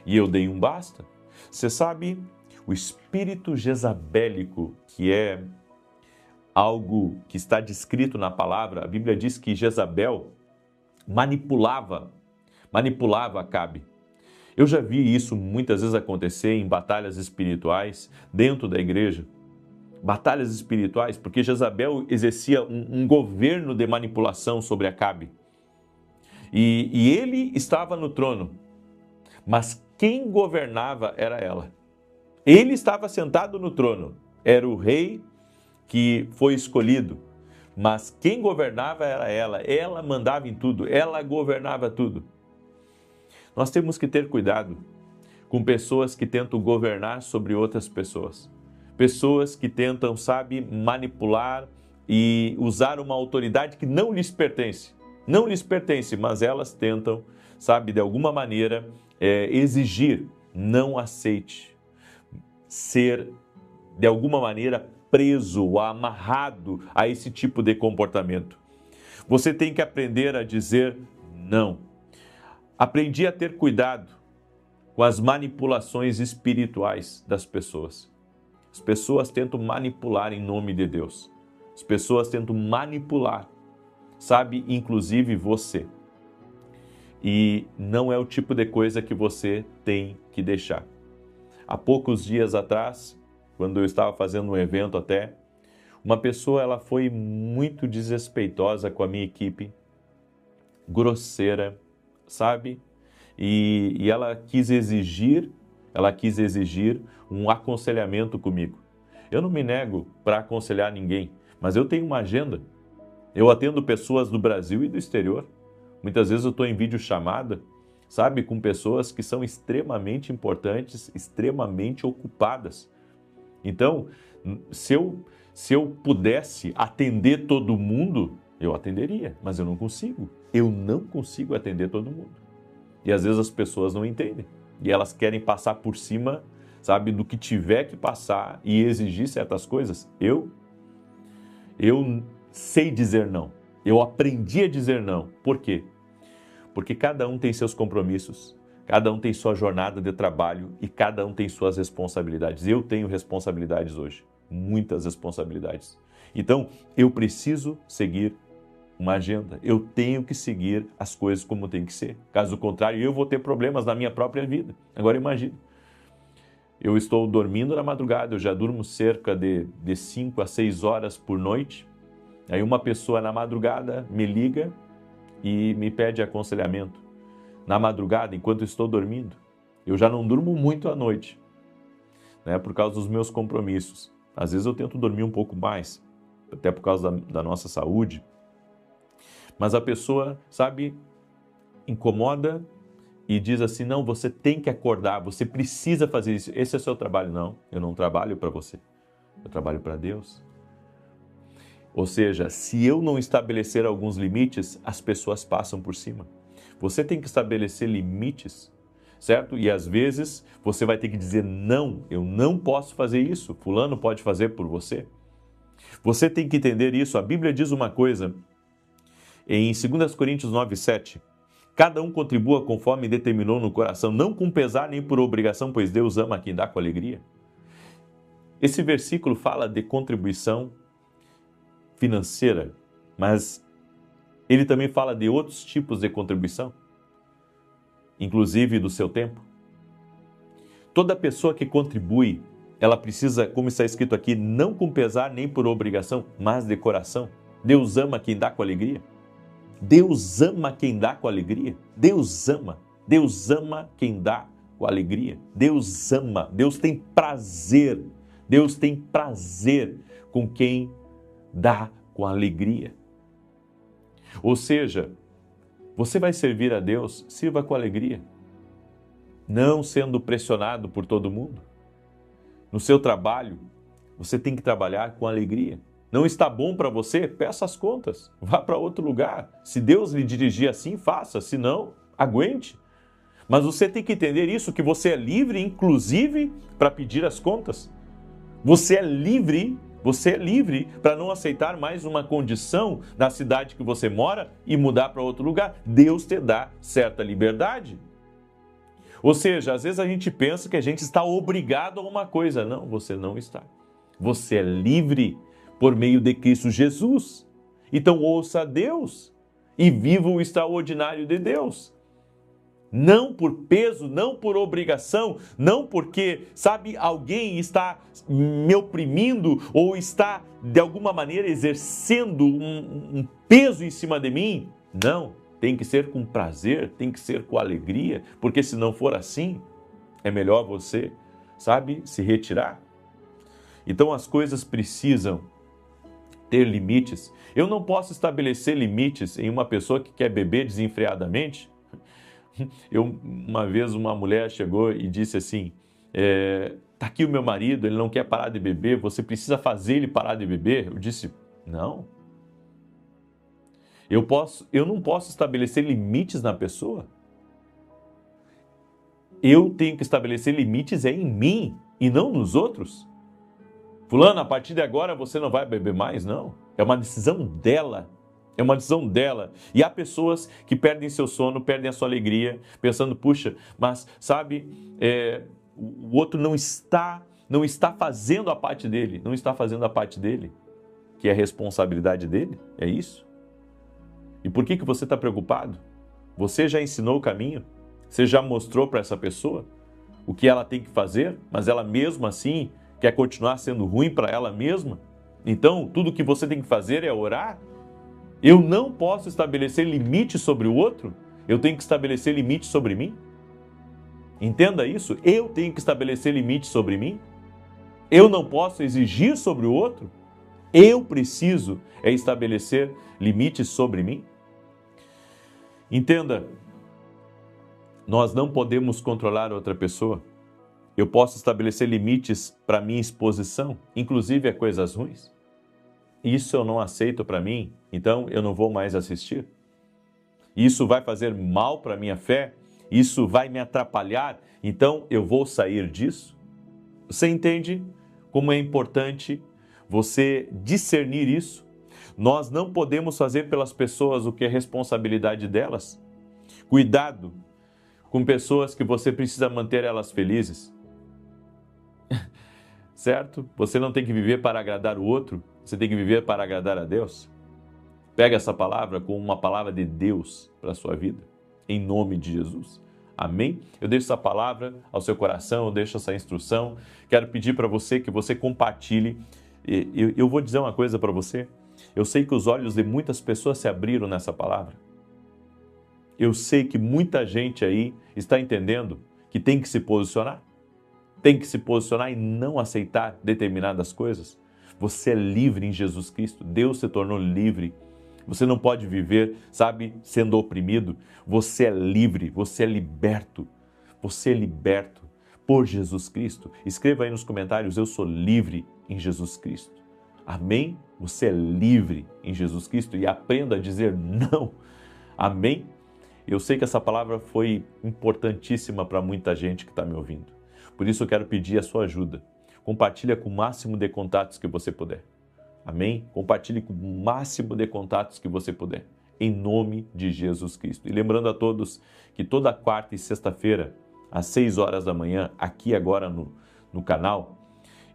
E eu dei um basta. Você sabe, o espírito jezabélico, que é algo que está descrito na palavra, a Bíblia diz que Jezabel manipulava Acabe. Eu já vi isso muitas vezes acontecer em batalhas espirituais dentro da igreja. Batalhas espirituais, porque Jezabel exercia um governo de manipulação sobre Acabe. E ele estava no trono, mas quem governava era ela. Ele estava sentado no trono, era o rei que foi escolhido, mas quem governava era ela. Ela mandava em tudo, ela governava tudo. Nós temos que ter cuidado com pessoas que tentam governar sobre outras pessoas. Pessoas que tentam, manipular e usar uma autoridade que não lhes pertence. Não lhes pertence, mas elas tentam, de alguma maneira, exigir. Não aceite ser, de alguma maneira, preso ou amarrado a esse tipo de comportamento. Você tem que aprender a dizer não. Aprendi a ter cuidado com as manipulações espirituais das pessoas. As pessoas tentam manipular em nome de Deus. As pessoas tentam manipular. sabe, inclusive você. E não é o tipo de coisa que você tem que deixar. Há poucos dias atrás, quando eu estava fazendo um evento até, uma pessoa ela foi muito desrespeitosa com a minha equipe, grosseira, sabe? E ela quis exigir um aconselhamento comigo. Eu não me nego para aconselhar ninguém, mas eu tenho uma agenda. Eu atendo pessoas do Brasil e do exterior. Muitas vezes eu estou em videochamada, sabe, com pessoas que são extremamente importantes, extremamente ocupadas. Então, se eu pudesse atender todo mundo, eu atenderia, mas eu não consigo. Eu não consigo atender todo mundo. E às vezes as pessoas não entendem. E elas querem passar por cima, sabe, do que tiver que passar e exigir certas coisas. Eu sei dizer não. Eu aprendi a dizer não. Por quê? Porque cada um tem seus compromissos, cada um tem sua jornada de trabalho e cada um tem suas responsabilidades. Eu tenho responsabilidades hoje, muitas responsabilidades. Então, eu preciso seguir uma agenda, eu tenho que seguir as coisas como tem que ser. Caso contrário, eu vou ter problemas na minha própria vida. Agora imagine, eu estou dormindo na madrugada, eu já durmo cerca de 5 a 6 horas por noite. Aí uma pessoa na madrugada me liga e me pede aconselhamento. Na madrugada, enquanto estou dormindo, eu já não durmo muito à noite, né, por causa dos meus compromissos. Às vezes eu tento dormir um pouco mais, até por causa da nossa saúde. Mas a pessoa, sabe, incomoda e diz assim, não, você tem que acordar, você precisa fazer isso, esse é o seu trabalho. Não, eu não trabalho para você, eu trabalho para Deus. Ou seja, se eu não estabelecer alguns limites, as pessoas passam por cima. Você tem que estabelecer limites, certo? E às vezes você vai ter que dizer, não, eu não posso fazer isso, fulano pode fazer por você. Você tem que entender isso. A Bíblia diz uma coisa, em 2 Coríntios 9:7, cada um contribua conforme determinou no coração, não com pesar nem por obrigação, pois Deus ama quem dá com alegria. Esse versículo fala de contribuição financeira, mas ele também fala de outros tipos de contribuição, inclusive do seu tempo. Toda pessoa que contribui, ela precisa, como está escrito aqui, não com pesar nem por obrigação, mas de coração. Deus ama quem dá com alegria. Deus ama quem dá com alegria. Deus ama quem dá com alegria. Deus ama, Deus tem prazer com quem dá com alegria. Ou seja, você vai servir a Deus, sirva com alegria, não sendo pressionado por todo mundo. No seu trabalho, você tem que trabalhar com alegria. Não está bom para você? Peça as contas, vá para outro lugar. Se Deus lhe dirigir assim, faça, se não, aguente. Mas você tem que entender isso, que você é livre, inclusive, para pedir as contas. Você é livre para não aceitar mais uma condição na cidade que você mora e mudar para outro lugar. Deus te dá certa liberdade. Ou seja, às vezes a gente pensa que a gente está obrigado a uma coisa. Não, você não está. Você é livre por meio de Cristo Jesus. Então ouça a Deus e viva o extraordinário de Deus. Não por peso, não por obrigação, não porque, sabe, alguém está me oprimindo ou está, de alguma maneira, exercendo um peso em cima de mim. Não, tem que ser com prazer, tem que ser com alegria, porque se não for assim, é melhor você, sabe, se retirar. Então as coisas precisam ter limites. Eu não posso estabelecer limites em uma pessoa que quer beber desenfreadamente. Uma vez uma mulher chegou e disse assim, tá aqui o meu marido, ele não quer parar de beber, você precisa fazer ele parar de beber? Eu disse, não. Eu não posso estabelecer limites na pessoa. Eu tenho que estabelecer limites em mim e não nos outros. Fulano, a partir de agora você não vai beber mais? Não. É uma decisão dela. É uma decisão dela. E há pessoas que perdem seu sono, perdem a sua alegria, pensando, puxa, mas sabe, o outro não está fazendo a parte dele, que é a responsabilidade dele, é isso? E por que você está preocupado? Você já ensinou o caminho? Você já mostrou para essa pessoa o que ela tem que fazer, mas ela mesmo assim quer continuar sendo ruim para ela mesma? Então, tudo que você tem que fazer é orar? Eu não posso estabelecer limites sobre o outro? Eu tenho que estabelecer limites sobre mim? Entenda isso. Eu tenho que estabelecer limites sobre mim? Eu não posso exigir sobre o outro? Eu preciso estabelecer limites sobre mim? Entenda, nós não podemos controlar outra pessoa. Eu posso estabelecer limites para minha exposição, inclusive a coisas ruins. Isso eu não aceito para mim, então eu não vou mais assistir. Isso vai fazer mal para a minha fé, isso vai me atrapalhar, então eu vou sair disso. Você entende como é importante você discernir isso? Nós não podemos fazer pelas pessoas o que é responsabilidade delas. Cuidado com pessoas que você precisa manter elas felizes. Certo? Você não tem que viver para agradar o outro, você tem que viver para agradar a Deus. Pega essa palavra como uma palavra de Deus para a sua vida, em nome de Jesus. Amém? Eu deixo essa palavra ao seu coração, eu deixo essa instrução. Quero pedir para você que você compartilhe. Eu vou dizer uma coisa para você. Eu sei que os olhos de muitas pessoas se abriram nessa palavra. Eu sei que muita gente aí está entendendo que tem que se posicionar. Tem que se posicionar e não aceitar determinadas coisas. Você é livre em Jesus Cristo. Deus se tornou livre. Você não pode viver, sabe, sendo oprimido. Você é livre, você é liberto. Você é liberto por Jesus Cristo. Escreva aí nos comentários, eu sou livre em Jesus Cristo. Amém? Você é livre em Jesus Cristo e aprenda a dizer não. Amém? Eu sei que essa palavra foi importantíssima para muita gente que está me ouvindo. Por isso eu quero pedir a sua ajuda. Compartilha com o máximo de contatos que você puder. Amém? Compartilhe com o máximo de contatos que você puder. Em nome de Jesus Cristo. E lembrando a todos que toda quarta e sexta-feira, às 6 horas da manhã, aqui agora no canal,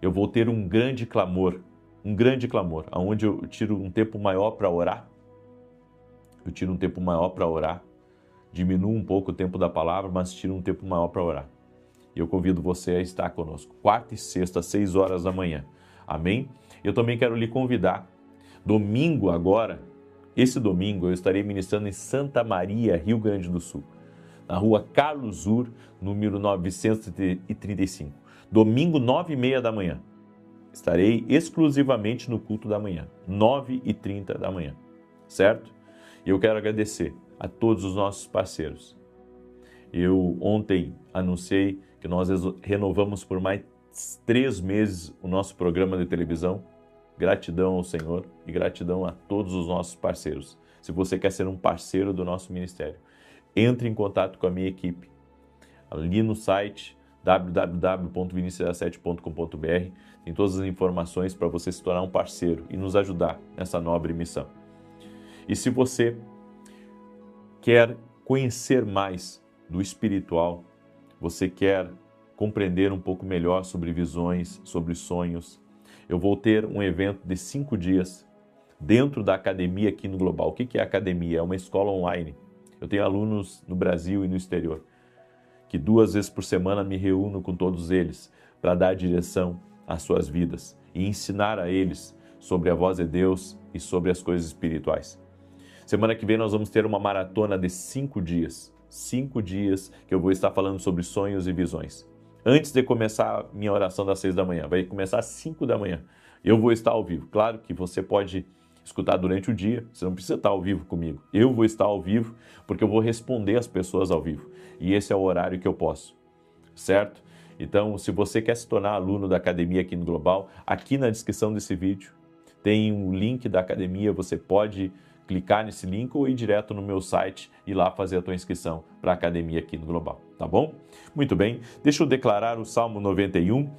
eu vou ter um grande clamor, onde eu tiro um tempo maior para orar. Eu tiro um tempo maior para orar. Diminuo um pouco o tempo da palavra, mas tiro um tempo maior para orar. E eu convido você a estar conosco, quarta e sexta, às 6 horas da manhã. Amém? Eu também quero lhe convidar. Domingo agora, esse domingo, eu estarei ministrando em Santa Maria, Rio Grande do Sul, na rua Carlos Ur, número 935. Domingo, 9h30 da manhã. Estarei exclusivamente no culto da manhã, 9h30 da manhã, certo? E eu quero agradecer a todos os nossos parceiros. Eu ontem anunciei que nós renovamos por mais 3 meses o nosso programa de televisão. Gratidão ao Senhor e gratidão a todos os nossos parceiros. Se você quer ser um parceiro do nosso ministério, entre em contato com a minha equipe. Ali no site www.vinicius17.com.br tem todas as informações para você se tornar um parceiro e nos ajudar nessa nobre missão. E se você quer conhecer mais do espiritual, você quer compreender um pouco melhor sobre visões, sobre sonhos, eu vou ter um evento de 5 dias dentro da academia aqui no Global. O que é a academia? É uma escola online. Eu tenho alunos no Brasil e no exterior, que 2 vezes por semana me reúno com todos eles para dar direção às suas vidas e ensinar a eles sobre a voz de Deus e sobre as coisas espirituais. Semana que vem nós vamos ter uma maratona de 5 dias. 5 dias que eu vou estar falando sobre sonhos e visões. Antes de começar a minha oração das 6 da manhã, vai começar às 5 da manhã. Eu vou estar ao vivo. Claro que você pode escutar durante o dia, você não precisa estar ao vivo comigo. Eu vou estar ao vivo porque eu vou responder as pessoas ao vivo. E esse é o horário que eu posso, certo? Então, se você quer se tornar aluno da academia aqui no Global, aqui na descrição desse vídeo tem um link da academia, você pode clicar nesse link ou ir direto no meu site e lá fazer a tua inscrição para a academia aqui no Global, tá bom? Muito bem, deixa eu declarar o Salmo 91.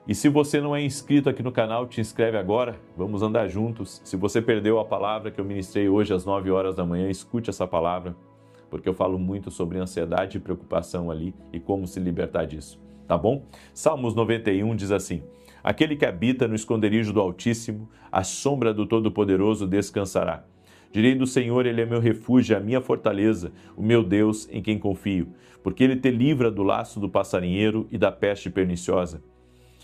E se você não é inscrito aqui no canal, te inscreve agora, vamos andar juntos. Se você perdeu a palavra que eu ministrei hoje às 9 horas da manhã, escute essa palavra, porque eu falo muito sobre ansiedade e preocupação ali e como se libertar disso, tá bom? Salmos 91 diz assim: aquele que habita no esconderijo do Altíssimo, à sombra do Todo-Poderoso descansará. Direi do Senhor, Ele é meu refúgio, a minha fortaleza, o meu Deus em quem confio, porque Ele te livra do laço do passarinheiro e da peste perniciosa.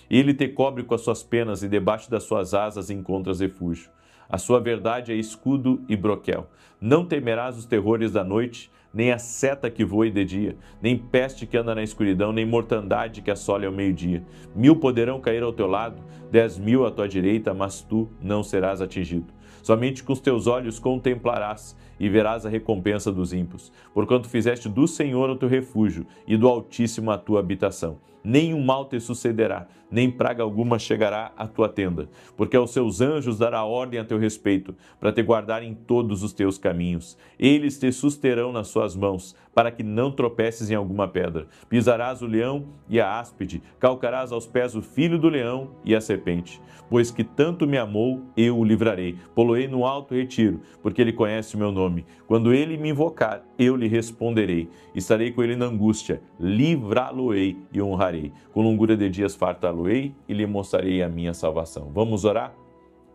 Ele te cobre com as suas penas e debaixo das suas asas encontras refúgio. A sua verdade é escudo e broquel. Não temerás os terrores da noite, nem a seta que voe de dia, nem peste que anda na escuridão, nem mortandade que assole ao meio-dia. 1000 poderão cair ao teu lado, 10.000 à tua direita, mas tu não serás atingido. Somente com os teus olhos contemplarás e verás a recompensa dos ímpios, porquanto fizeste do Senhor o teu refúgio e do Altíssimo a tua habitação. Nenhum mal te sucederá, nem praga alguma chegará à tua tenda, porque aos seus anjos dará ordem a teu respeito, para te guardar em todos os teus caminhos. Eles te susterão nas suas mãos, para que não tropeces em alguma pedra. Pisarás o leão e a áspide, calcarás aos pés o filho do leão e a serpente. Pois que tanto me amou, eu o livrarei. Poloei no alto retiro, porque ele conhece o meu nome. Quando ele me invocar, eu lhe responderei. Estarei com ele na angústia, livrá-lo-ei e honrarei. Com longura de dias fartá-lo-ei e lhe mostrarei a minha salvação. Vamos orar?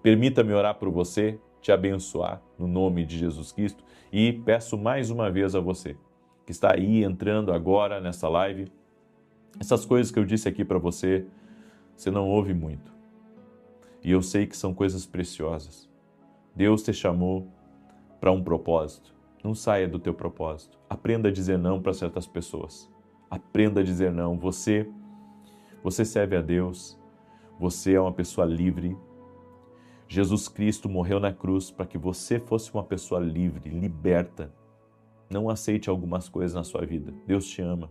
Permita-me orar por você, te abençoar no nome de Jesus Cristo e peço mais uma vez a você que está aí entrando agora nessa live, essas coisas que eu disse aqui para você, você não ouve muito. E eu sei que são coisas preciosas. Deus te chamou para um propósito. Não saia do teu propósito. Aprenda a dizer não para certas pessoas. Aprenda a dizer não. Você serve a Deus. Você é uma pessoa livre. Jesus Cristo morreu na cruz para que você fosse uma pessoa livre, liberta. Não aceite algumas coisas na sua vida. Deus te ama.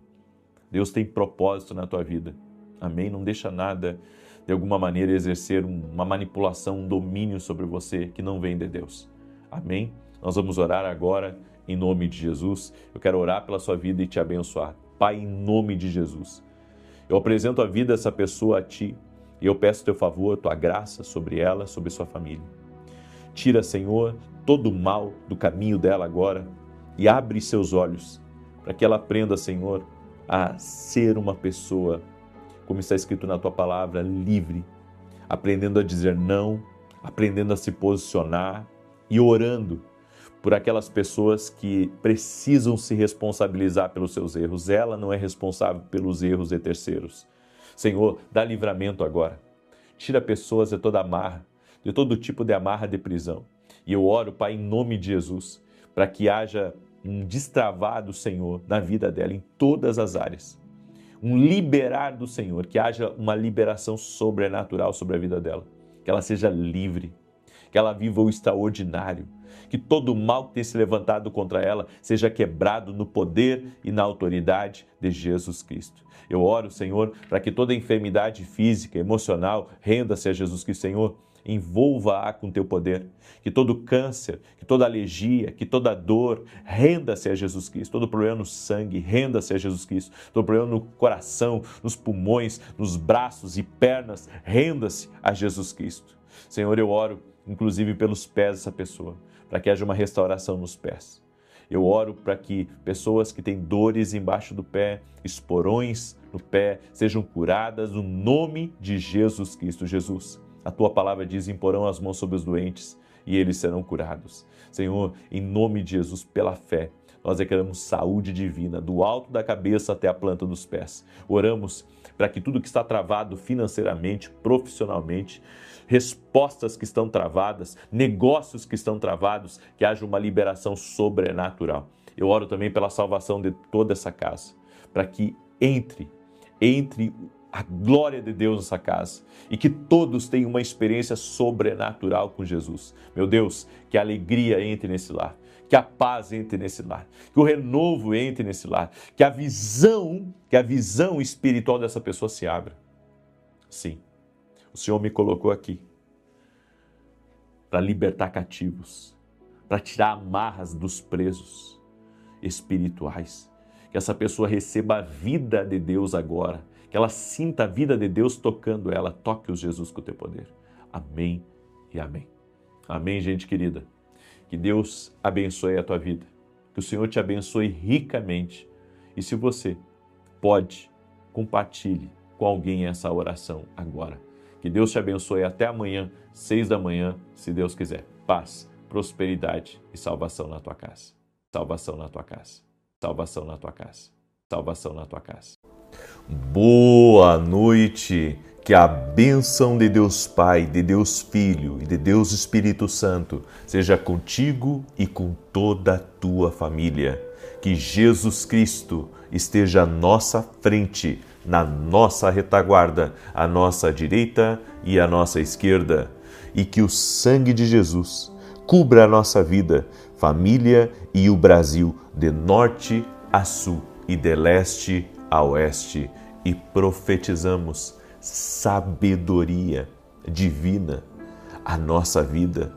Deus tem propósito na tua vida. Amém? Não deixa nada, de alguma maneira, exercer uma manipulação, um domínio sobre você que não vem de Deus. Amém? Nós vamos orar agora em nome de Jesus. Eu quero orar pela sua vida e te abençoar. Pai, em nome de Jesus, eu apresento a vida dessa pessoa a Ti e eu peço Teu favor, Tua graça sobre ela, sobre sua família. Tira, Senhor, todo o mal do caminho dela agora e abre seus olhos para que ela aprenda, Senhor, a ser uma pessoa, como está escrito na Tua palavra, livre, aprendendo a dizer não, aprendendo a se posicionar e orando por aquelas pessoas que precisam se responsabilizar pelos seus erros. Ela não é responsável pelos erros de terceiros. Senhor, dá livramento agora. Tira pessoas de toda amarra, de todo tipo de amarra de prisão. E eu oro, Pai, em nome de Jesus, para que haja um destravar do Senhor na vida dela, em todas as áreas. Um liberar do Senhor, que haja uma liberação sobrenatural sobre a vida dela. Que ela seja livre, que ela viva o extraordinário, que todo o mal que tem se levantado contra ela seja quebrado no poder e na autoridade de Jesus Cristo. Eu oro, Senhor, para que toda enfermidade física, emocional, renda-se a Jesus Cristo, Senhor. Envolva-a com Teu poder, que todo câncer, que toda alergia, que toda dor, renda-se a Jesus Cristo, todo problema no sangue, renda-se a Jesus Cristo, todo problema no coração, nos pulmões, nos braços e pernas, renda-se a Jesus Cristo. Senhor, eu oro, inclusive pelos pés dessa pessoa, para que haja uma restauração nos pés. Eu oro para que pessoas que têm dores embaixo do pé, esporões no pé, sejam curadas no nome de Jesus Cristo. Jesus, a Tua palavra diz, imporão as mãos sobre os doentes e eles serão curados. Senhor, em nome de Jesus, pela fé, nós declaramos saúde divina, do alto da cabeça até a planta dos pés. Oramos para que tudo que está travado financeiramente, profissionalmente, respostas que estão travadas, negócios que estão travados, que haja uma liberação sobrenatural. Eu oro também pela salvação de toda essa casa, para que entre a glória de Deus nessa casa e que todos tenham uma experiência sobrenatural com Jesus. Meu Deus, que a alegria entre nesse lar, que a paz entre nesse lar, que o renovo entre nesse lar, que a visão espiritual dessa pessoa se abra. Sim, o Senhor me colocou aqui para libertar cativos, para tirar amarras dos presos espirituais. Que essa pessoa receba a vida de Deus agora, que ela sinta a vida de Deus tocando ela. Toque-os, Jesus, com o Teu poder. Amém e amém. Amém, gente querida. Que Deus abençoe a tua vida. Que o Senhor te abençoe ricamente. E se você pode, compartilhe com alguém essa oração agora. Que Deus te abençoe até amanhã, 6 da manhã, se Deus quiser. Paz. prosperidade e salvação na tua casa. Salvação na tua casa. Salvação na tua casa. Salvação na tua casa. Boa noite! Que a bênção de Deus Pai, de Deus Filho e de Deus Espírito Santo seja contigo e com toda a tua família. Que Jesus Cristo esteja à nossa frente, na nossa retaguarda, à nossa direita e à nossa esquerda. E que o sangue de Jesus cubra a nossa vida, família e o Brasil de norte a sul e de leste a oeste. E profetizamos sabedoria divina à nossa vida.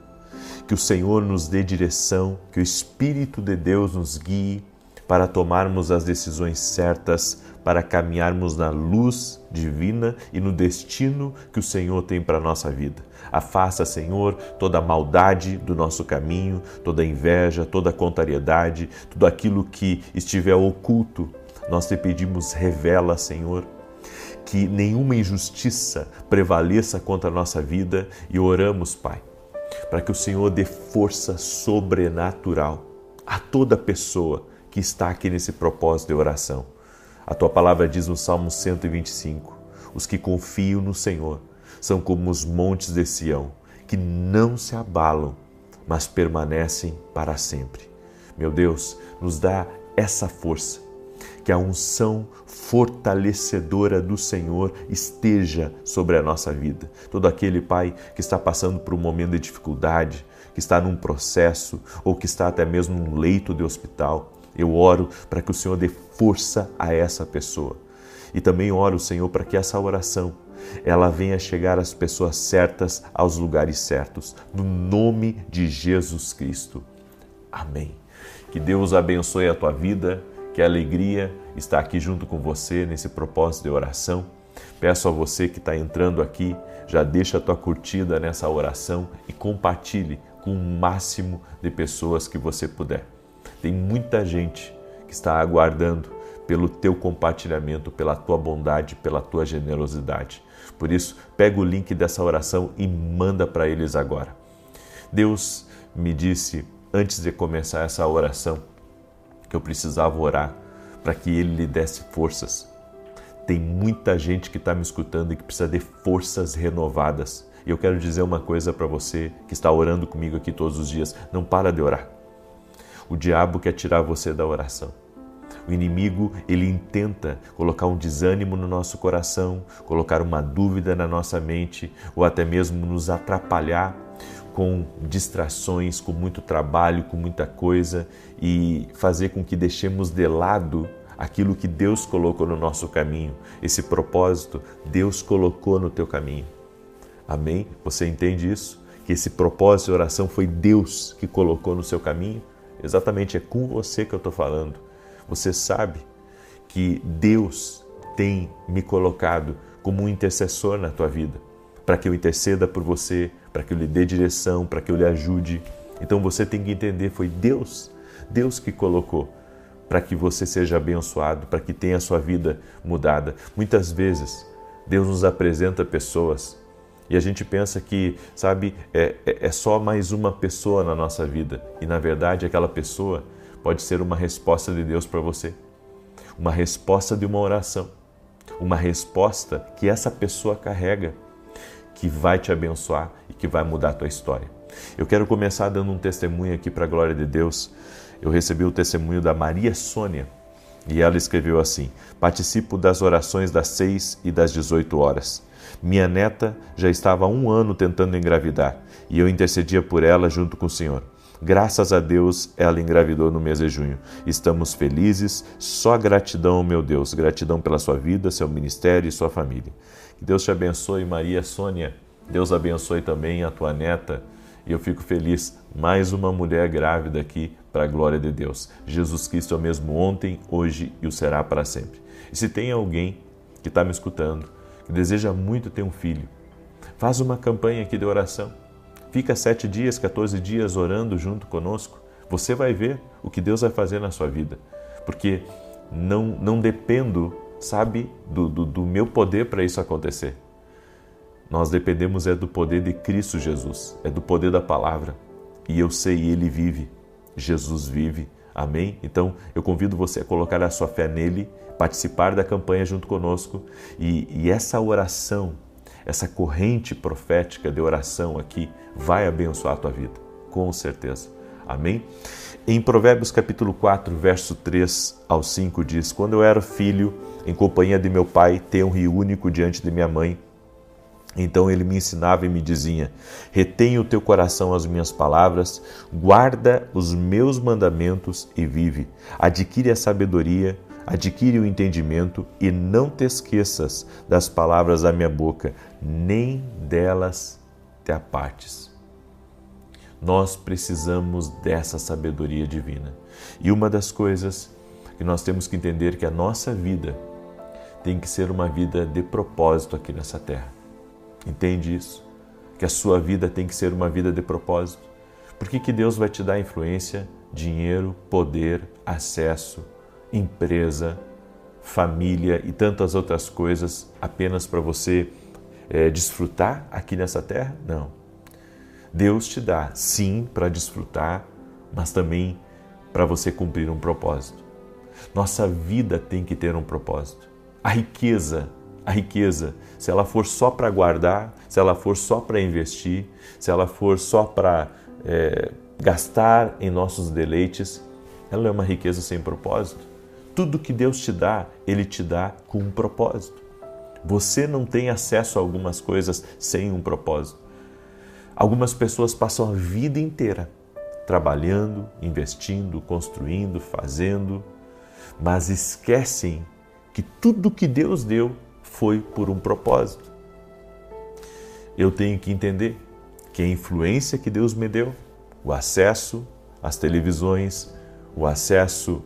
Que o Senhor nos dê direção, que o Espírito de Deus nos guie para tomarmos as decisões certas, para caminharmos na luz divina e no destino que o Senhor tem para a nossa vida. Afasta, Senhor, toda a maldade do nosso caminho, toda a inveja, toda a contrariedade, tudo aquilo que estiver oculto. Nós te pedimos, revela, Senhor, que nenhuma injustiça prevaleça contra a nossa vida e oramos, Pai, para que o Senhor dê força sobrenatural a toda pessoa que está aqui nesse propósito de oração. A Tua palavra diz no Salmo 125, os que confiam no Senhor são como os montes de Sião, que não se abalam, mas permanecem para sempre. Meu Deus, nos dá essa força, que a unção fortalecedora do Senhor esteja sobre a nossa vida. Todo aquele, Pai, que está passando por um momento de dificuldade, que está num processo ou que está até mesmo num leito de hospital, eu oro para que o Senhor dê força a essa pessoa. E também oro, Senhor, para que essa oração ela venha chegar às pessoas certas, aos lugares certos, no nome de Jesus Cristo. Amém. Que Deus abençoe a tua vida. Que alegria estar aqui junto com você nesse propósito de oração. Peço a você que está entrando aqui, já deixa a tua curtida nessa oração e compartilhe com o máximo de pessoas que você puder. Tem muita gente que está aguardando pelo teu compartilhamento, pela tua bondade, pela tua generosidade. Por isso, pega o link dessa oração e manda para eles agora. Deus me disse, antes de começar essa oração, que eu precisava orar para que Ele lhe desse forças. Tem muita gente que está me escutando e que precisa de forças renovadas. E eu quero dizer uma coisa para você que está orando comigo aqui todos os dias. Não para de orar. O diabo quer tirar você da oração. O inimigo, ele intenta colocar um desânimo no nosso coração, colocar uma dúvida na nossa mente ou até mesmo nos atrapalhar com distrações, com muito trabalho, com muita coisa e fazer com que deixemos de lado aquilo que Deus colocou no nosso caminho. Esse propósito Deus colocou no teu caminho. Amém? Você entende isso? Que esse propósito de oração foi Deus que colocou no seu caminho? Exatamente, é com você que eu estou falando. Você sabe que Deus tem me colocado como um intercessor na tua vida, para que eu interceda por você, para que eu lhe dê direção, para que eu lhe ajude. Então você tem que entender, foi Deus que colocou para que você seja abençoado, para que tenha a sua vida mudada. Muitas vezes Deus nos apresenta pessoas e a gente pensa que, sabe, é só mais uma pessoa na nossa vida. E na verdade aquela pessoa pode ser uma resposta de Deus para você. Uma resposta de uma oração. Uma resposta que essa pessoa carrega, que vai te abençoar e que vai mudar a tua história. Eu quero começar dando um testemunho aqui para a glória de Deus. Eu recebi o testemunho da Maria Sônia e ela escreveu assim: participo das orações das 6 e das 18 horas. Minha neta já estava há 1 ano tentando engravidar e eu intercedia por ela junto com o Senhor. Graças a Deus, ela engravidou no mês de junho. Estamos felizes, só gratidão, meu Deus. Gratidão pela sua vida, seu ministério e sua família. Que Deus te abençoe, Maria Sônia. Deus abençoe também a tua neta. E eu fico feliz, mais uma mulher grávida aqui para a glória de Deus. Jesus Cristo é o mesmo ontem, hoje e o será para sempre. E se tem alguém que está me escutando, que deseja muito ter um filho, faz uma campanha aqui de oração. Fica 7 dias, 14 dias orando junto conosco. Você vai ver o que Deus vai fazer na sua vida. Porque não dependo, sabe, do meu poder para isso acontecer. Nós dependemos do poder de Cristo Jesus, é do poder da palavra. e eu sei, Ele vive, Jesus vive, amém? Então eu convido você a colocar a sua fé nele, participar da campanha junto conosco e essa oração, essa corrente profética de oração aqui vai abençoar a tua vida, com certeza, amém? Em Provérbios capítulo 4, verso 3 ao 5 diz: quando eu era filho, em companhia de meu pai, tenro e único diante de minha mãe, então ele me ensinava e me dizia: retém o teu coração as minhas palavras, guarda os meus mandamentos e vive. Adquire a sabedoria, adquire o entendimento e não te esqueças das palavras da minha boca, nem delas te apartes. Nós precisamos dessa sabedoria divina. E uma das coisas que nós temos que entender é que a nossa vida tem que ser uma vida de propósito aqui nessa terra. Entende isso? Que a sua vida tem que ser uma vida de propósito. Por que Deus vai te dar influência, dinheiro, poder, acesso, empresa, família e tantas outras coisas apenas para você desfrutar aqui nessa terra? Não. Deus te dá, sim, para desfrutar, mas também para você cumprir um propósito. Nossa vida tem que ter um propósito. A riqueza, se ela for só para guardar, se ela for só para investir, se ela for só para gastar em nossos deleites, ela é uma riqueza sem propósito. Tudo que Deus te dá, Ele te dá com um propósito. Você não tem acesso a algumas coisas sem um propósito. Algumas pessoas passam a vida inteira trabalhando, investindo, construindo, fazendo, mas esquecem que tudo que Deus deu foi por um propósito. Eu tenho que entender que a influência que Deus me deu, o acesso às televisões, o acesso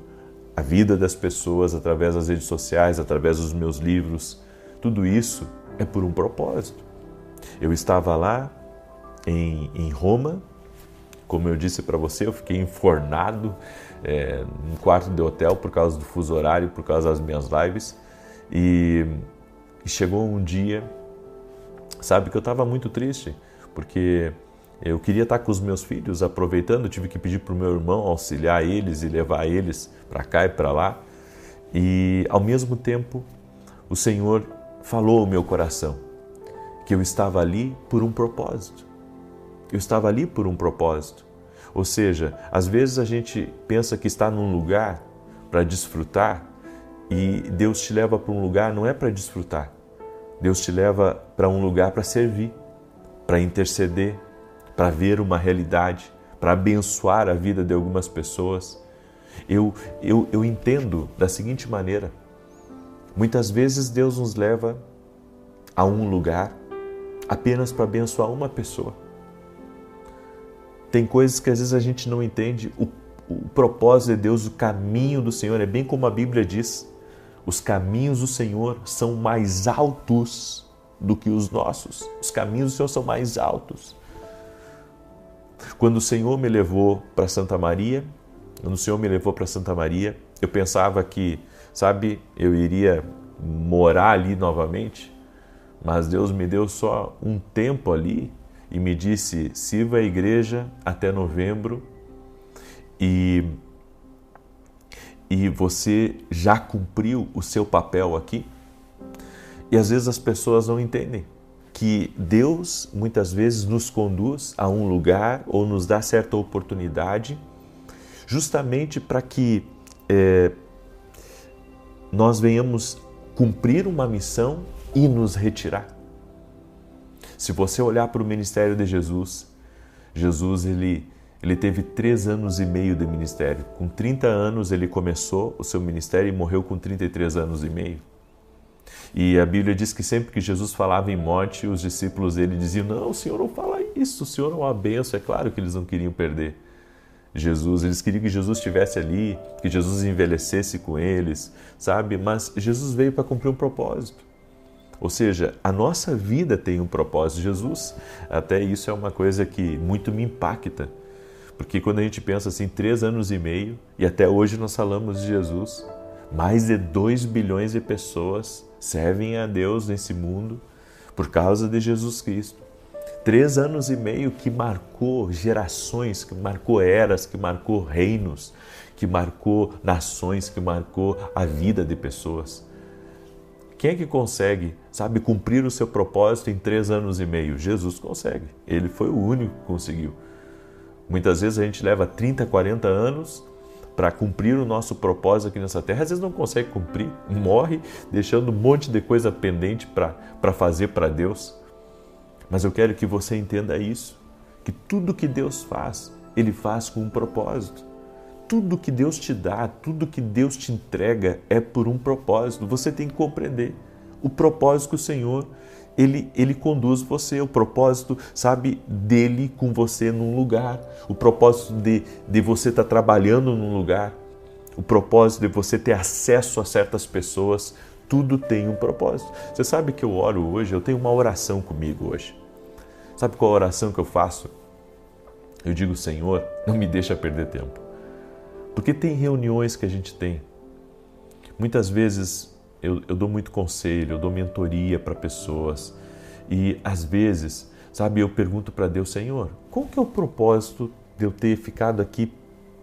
à vida das pessoas através das redes sociais, através dos meus livros, tudo isso é por um propósito. Eu estava lá em Roma, como eu disse para você, eu fiquei enfornado num quarto de hotel por causa do fuso horário, por causa das minhas lives, e chegou um dia, sabe, que eu estava muito triste, porque eu queria estar com os meus filhos, aproveitando, eu tive que pedir para o meu irmão auxiliar eles e levar eles para cá e para lá, e ao mesmo tempo o Senhor falou ao meu coração que eu estava ali por um propósito. Eu estava ali por um propósito. Ou seja, às vezes a gente pensa que está num lugar para desfrutar e Deus te leva para um lugar não é para desfrutar. Deus te leva para um lugar para servir, para interceder, para ver uma realidade, para abençoar a vida de algumas pessoas. Eu entendo da seguinte maneira: muitas vezes Deus nos leva a um lugar apenas para abençoar uma pessoa. Tem coisas que às vezes a gente não entende o propósito de Deus, o caminho do Senhor. É bem como a Bíblia diz: os caminhos do Senhor são mais altos do que os nossos. Os caminhos do Senhor são mais altos. Quando o Senhor me levou para Santa Maria, eu pensava que, sabe, eu iria morar ali novamente, mas Deus me deu só um tempo ali e me disse: sirva a igreja até novembro e você já cumpriu o seu papel aqui? E às vezes as pessoas não entendem que Deus muitas vezes nos conduz a um lugar ou nos dá certa oportunidade justamente para que nós venhamos cumprir uma missão e nos retirar. Se você olhar para o ministério de Jesus, ele teve 3 anos e meio de ministério. Com 30 anos ele começou o seu ministério e morreu com 33 anos e meio. E a Bíblia diz que sempre que Jesus falava em morte, os discípulos dele diziam: não, o Senhor não fala isso, o Senhor é uma bênção. É claro que eles não queriam perder Jesus, eles queriam que Jesus estivesse ali, que Jesus envelhecesse com eles, sabe? Mas Jesus veio para cumprir um propósito. Ou seja, a nossa vida tem um propósito. Jesus, até isso é uma coisa que muito me impacta, porque quando a gente pensa assim, 3 anos e meio, e até hoje nós falamos de Jesus, mais de 2 bilhões de pessoas servem a Deus nesse mundo por causa de Jesus Cristo. 3 anos e meio que marcou gerações, que marcou eras, que marcou reinos, que marcou nações, que marcou a vida de pessoas. Quem é que consegue, cumprir o seu propósito em 3 anos e meio? Jesus consegue. Ele foi o único que conseguiu. Muitas vezes a gente leva 30, 40 anos para cumprir o nosso propósito aqui nessa terra. Às vezes não consegue cumprir, morre deixando um monte de coisa pendente para fazer para Deus. Mas eu quero que você entenda isso, que tudo que Deus faz, Ele faz com um propósito. Tudo que Deus te dá, tudo que Deus te entrega é por um propósito. Você tem que compreender o propósito que o Senhor, Ele conduz você, o propósito, dele com você num lugar, o propósito de você estar trabalhando num lugar, o propósito de você ter acesso a certas pessoas, tudo tem um propósito. Você sabe que eu oro hoje, eu tenho uma oração comigo hoje. Sabe qual a oração que eu faço? Eu digo, Senhor, não me deixa perder tempo. Porque tem reuniões que a gente tem. Muitas vezes eu dou muito conselho, eu dou mentoria para pessoas. E às vezes, eu pergunto para Deus, Senhor, qual que é o propósito de eu ter ficado aqui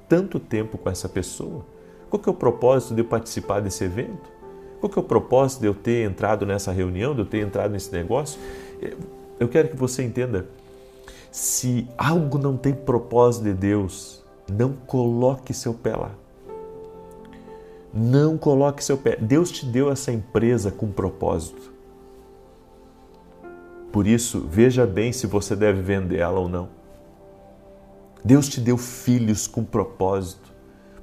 tanto tempo com essa pessoa? Qual que é o propósito de eu participar desse evento? Qual que é o propósito de eu ter entrado nessa reunião, de eu ter entrado nesse negócio? Eu quero que você entenda, se algo não tem propósito de Deus, não coloque seu pé lá. Não coloque seu pé. Deus te deu essa empresa com propósito. Por isso, veja bem se você deve vender ela ou não. Deus te deu filhos com propósito.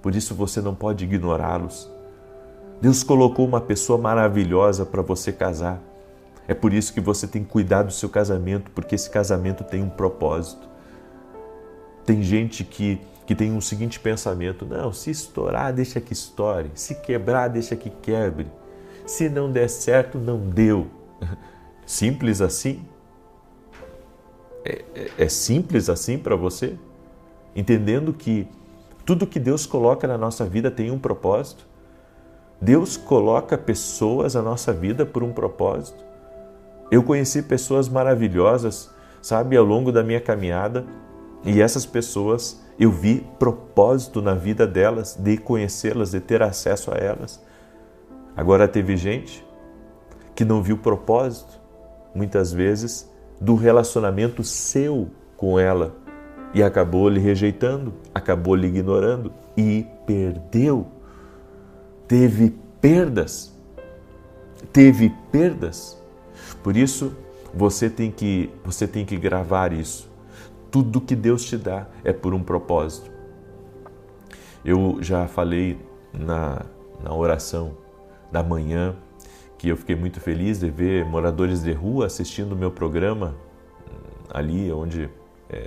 Por isso você não pode ignorá-los. Deus colocou uma pessoa maravilhosa para você casar. É por isso que você tem que cuidar do seu casamento, porque esse casamento tem um propósito. Tem gente que tem o seguinte pensamento, não, se estourar, deixa que estoure, se quebrar, deixa que quebre, se não der certo, não deu. Simples assim? É simples assim para você? Entendendo que tudo que Deus coloca na nossa vida tem um propósito. Deus coloca pessoas na nossa vida por um propósito. Eu conheci pessoas maravilhosas, ao longo da minha caminhada, e essas pessoas, eu vi propósito na vida delas, de conhecê-las, de ter acesso a elas. Agora teve gente que não viu propósito, muitas vezes, do relacionamento seu com ela e acabou lhe rejeitando, acabou lhe ignorando e perdeu. Teve perdas. Por isso, você tem que gravar isso. Tudo que Deus te dá é por um propósito. Eu já falei na oração da manhã que eu fiquei muito feliz de ver moradores de rua assistindo o meu programa ali onde,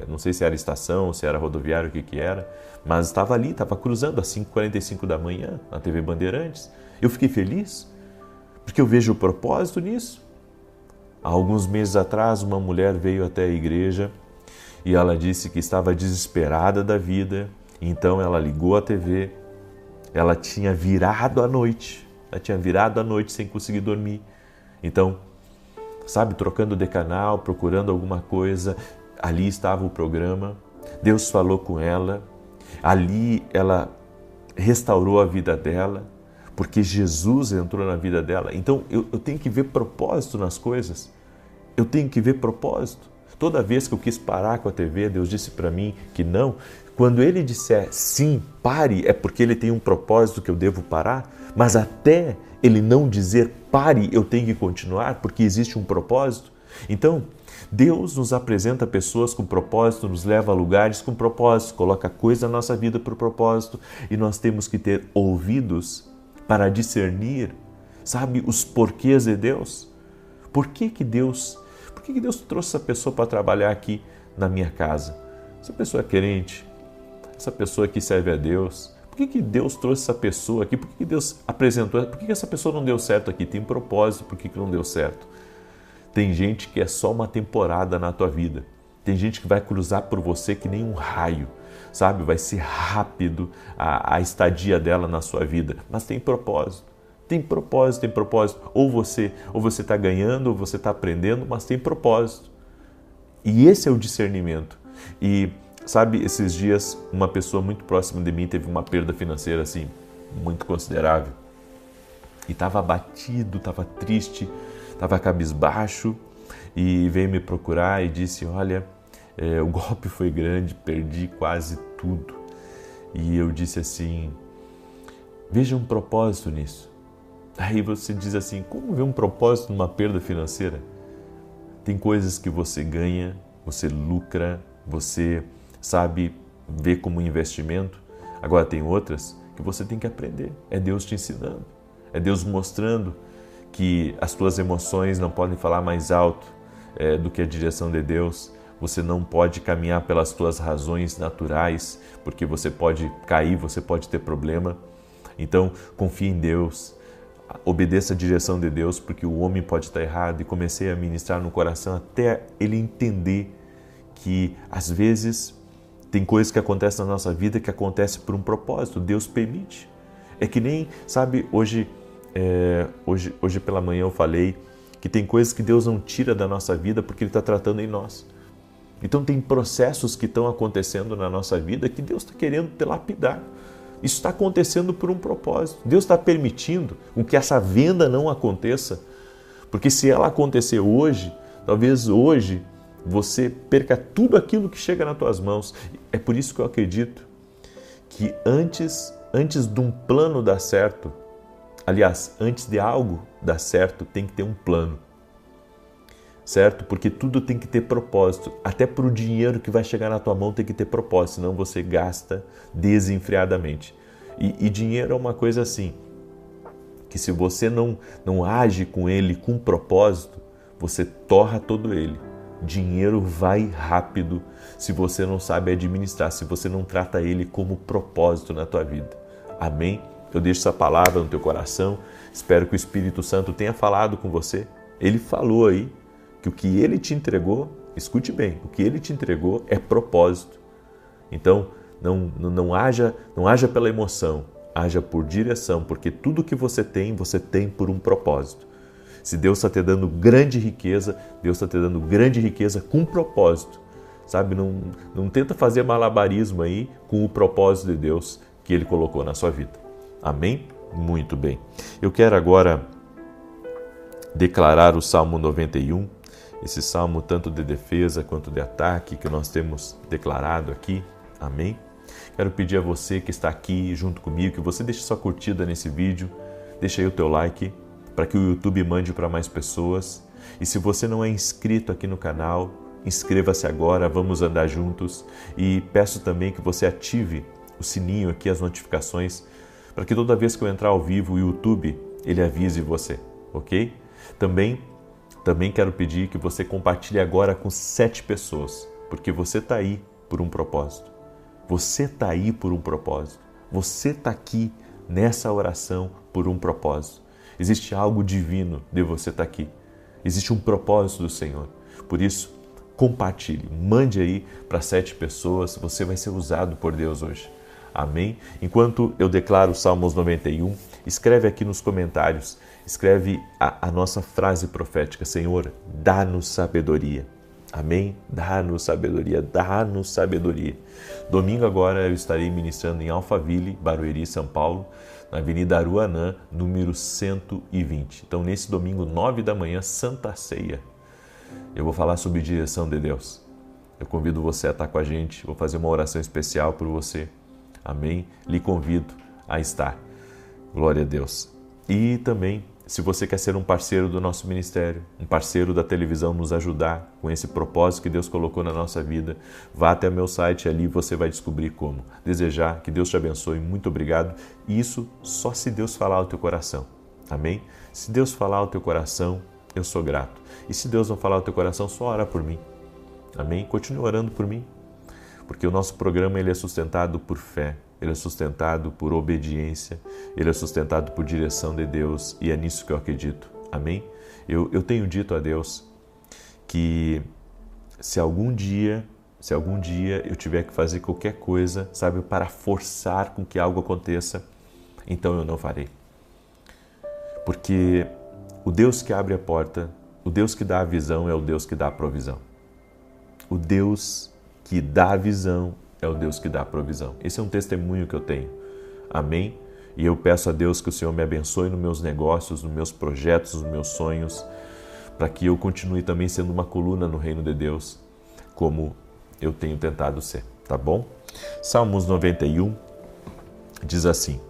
não sei se era estação, se era rodoviário, o que era, mas estava ali, estava cruzando às 5h45 da manhã na TV Bandeirantes. Eu fiquei feliz porque eu vejo o propósito nisso. Há alguns meses atrás, uma mulher veio até a igreja e ela disse que estava desesperada da vida, então ela ligou a TV, ela tinha virado à noite sem conseguir dormir. Então, trocando de canal, procurando alguma coisa, ali estava o programa, Deus falou com ela, ali ela restaurou a vida dela, porque Jesus entrou na vida dela. Então, eu tenho que ver propósito nas coisas, eu tenho que ver propósito. Toda vez que eu quis parar com a TV, Deus disse para mim que não. Quando Ele disser sim, pare, é porque Ele tem um propósito que eu devo parar. Mas até Ele não dizer pare, eu tenho que continuar, porque existe um propósito. Então, Deus nos apresenta pessoas com propósito, nos leva a lugares com propósito, coloca coisa na nossa vida por propósito, e nós temos que ter ouvidos para discernir, os porquês de Deus. Por que Deus trouxe essa pessoa para trabalhar aqui na minha casa? Essa pessoa é crente, essa pessoa que serve a Deus. Por que Deus trouxe essa pessoa aqui? Por que Deus apresentou? Por que essa pessoa não deu certo aqui? Tem propósito, por que não deu certo? Tem gente que é só uma temporada na tua vida. Tem gente que vai cruzar por você que nem um raio, vai ser rápido a estadia dela na sua vida. Mas tem propósito. Tem propósito. Ou você está ganhando, ou você está aprendendo, mas tem propósito. E esse é o discernimento. E sabe, esses dias uma pessoa muito próxima de mim teve uma perda financeira assim, muito considerável. E estava abatido, estava triste, estava cabisbaixo e veio me procurar e disse, olha, o golpe foi grande, perdi quase tudo. E eu disse assim, veja um propósito nisso. Aí você diz assim, como ver um propósito numa perda financeira? Tem coisas que você ganha, você lucra, você sabe ver como investimento. Agora tem outras que você tem que aprender. É Deus te ensinando. É Deus mostrando que as tuas emoções não podem falar mais alto do que a direção de Deus. Você não pode caminhar pelas tuas razões naturais, porque você pode cair, você pode ter problema. Então, confie em Deus, obedeça a direção de Deus, porque o homem pode estar errado. E comecei a ministrar no coração até ele entender que, às vezes, tem coisas que acontecem na nossa vida que acontecem por um propósito. Deus permite. É que nem, sabe, hoje pela manhã eu falei que tem coisas que Deus não tira da nossa vida porque Ele está tratando em nós. Então tem processos que estão acontecendo na nossa vida que Deus está querendo te lapidar. Isso está acontecendo por um propósito. Deus está permitindo que essa venda não aconteça, porque se ela acontecer hoje, talvez hoje você perca tudo aquilo que chega nas tuas mãos. É por isso que eu acredito que antes de um plano dar certo, aliás, antes de algo dar certo, tem que ter um plano. Certo? Porque tudo tem que ter propósito. Até para o dinheiro que vai chegar na tua mão tem que ter propósito, senão você gasta desenfreadamente. E dinheiro é uma coisa assim, que se você não age com ele com propósito, você torra todo ele. Dinheiro vai rápido se você não sabe administrar, se você não trata ele como propósito na tua vida. Amém? Eu deixo essa palavra no teu coração, espero que o Espírito Santo tenha falado com você. Ele falou aí que o que Ele te entregou, escute bem, o que Ele te entregou é propósito. Então, não haja pela emoção, haja por direção, porque tudo que você tem por um propósito. Se Deus está te dando grande riqueza, Deus está te dando grande riqueza com propósito. Sabe, não tenta fazer malabarismo aí com o propósito de Deus que Ele colocou na sua vida. Amém? Muito bem. Eu quero agora declarar o Salmo 91, esse salmo tanto de defesa quanto de ataque que nós temos declarado aqui. Amém? Quero pedir a você que está aqui junto comigo, que você deixe sua curtida nesse vídeo, deixa aí o teu like, para que o YouTube mande para mais pessoas. E se você não é inscrito aqui no canal, inscreva-se agora, vamos andar juntos. E peço também que você ative o sininho aqui, as notificações, para que toda vez que eu entrar ao vivo, o YouTube, ele avise você, ok? Também quero pedir que você compartilhe agora com 7 pessoas, porque você está aí por um propósito. Você está aí por um propósito. Você está aqui nessa oração por um propósito. Existe algo divino de você estar aqui. Existe um propósito do Senhor. Por isso, compartilhe, mande aí para 7 pessoas, você vai ser usado por Deus hoje. Amém? Enquanto eu declaro Salmos 91, escreve aqui nos comentários, escreve a nossa frase profética: Senhor, dá-nos sabedoria. Amém? Dá-nos sabedoria, dá-nos sabedoria. Domingo agora eu estarei ministrando em Alphaville, Barueri, São Paulo, na Avenida Aruanã, número 120. Então, nesse domingo, 9 da manhã, Santa Ceia, eu vou falar sobre direção de Deus. Eu convido você a estar com a gente, vou fazer uma oração especial por você. Amém? Lhe convido a estar. Glória a Deus. E também, se você quer ser um parceiro do nosso ministério, um parceiro da televisão, nos ajudar com esse propósito que Deus colocou na nossa vida, vá até o meu site, ali você vai descobrir como. Desejar que Deus te abençoe, muito obrigado. E isso só se Deus falar ao teu coração. Amém? Se Deus falar ao teu coração, eu sou grato. E se Deus não falar ao teu coração, só ora por mim. Amém? Continue orando por mim. Porque o nosso programa ele é sustentado por fé, ele é sustentado por obediência, ele é sustentado por direção de Deus e é nisso que eu acredito. Amém? Eu tenho dito a Deus que se algum dia eu tiver que fazer qualquer coisa, sabe, para forçar com que algo aconteça, então eu não farei. Porque o Deus que abre a porta, o Deus que dá a visão é o Deus que dá a provisão. O Deus que dá a visão é o Deus que dá a provisão. Esse é um testemunho que eu tenho. Amém? E eu peço a Deus que o Senhor me abençoe nos meus negócios, nos meus projetos, nos meus sonhos, para que eu continue também sendo uma coluna no reino de Deus, como eu tenho tentado ser, tá bom? Salmos 91 diz assim: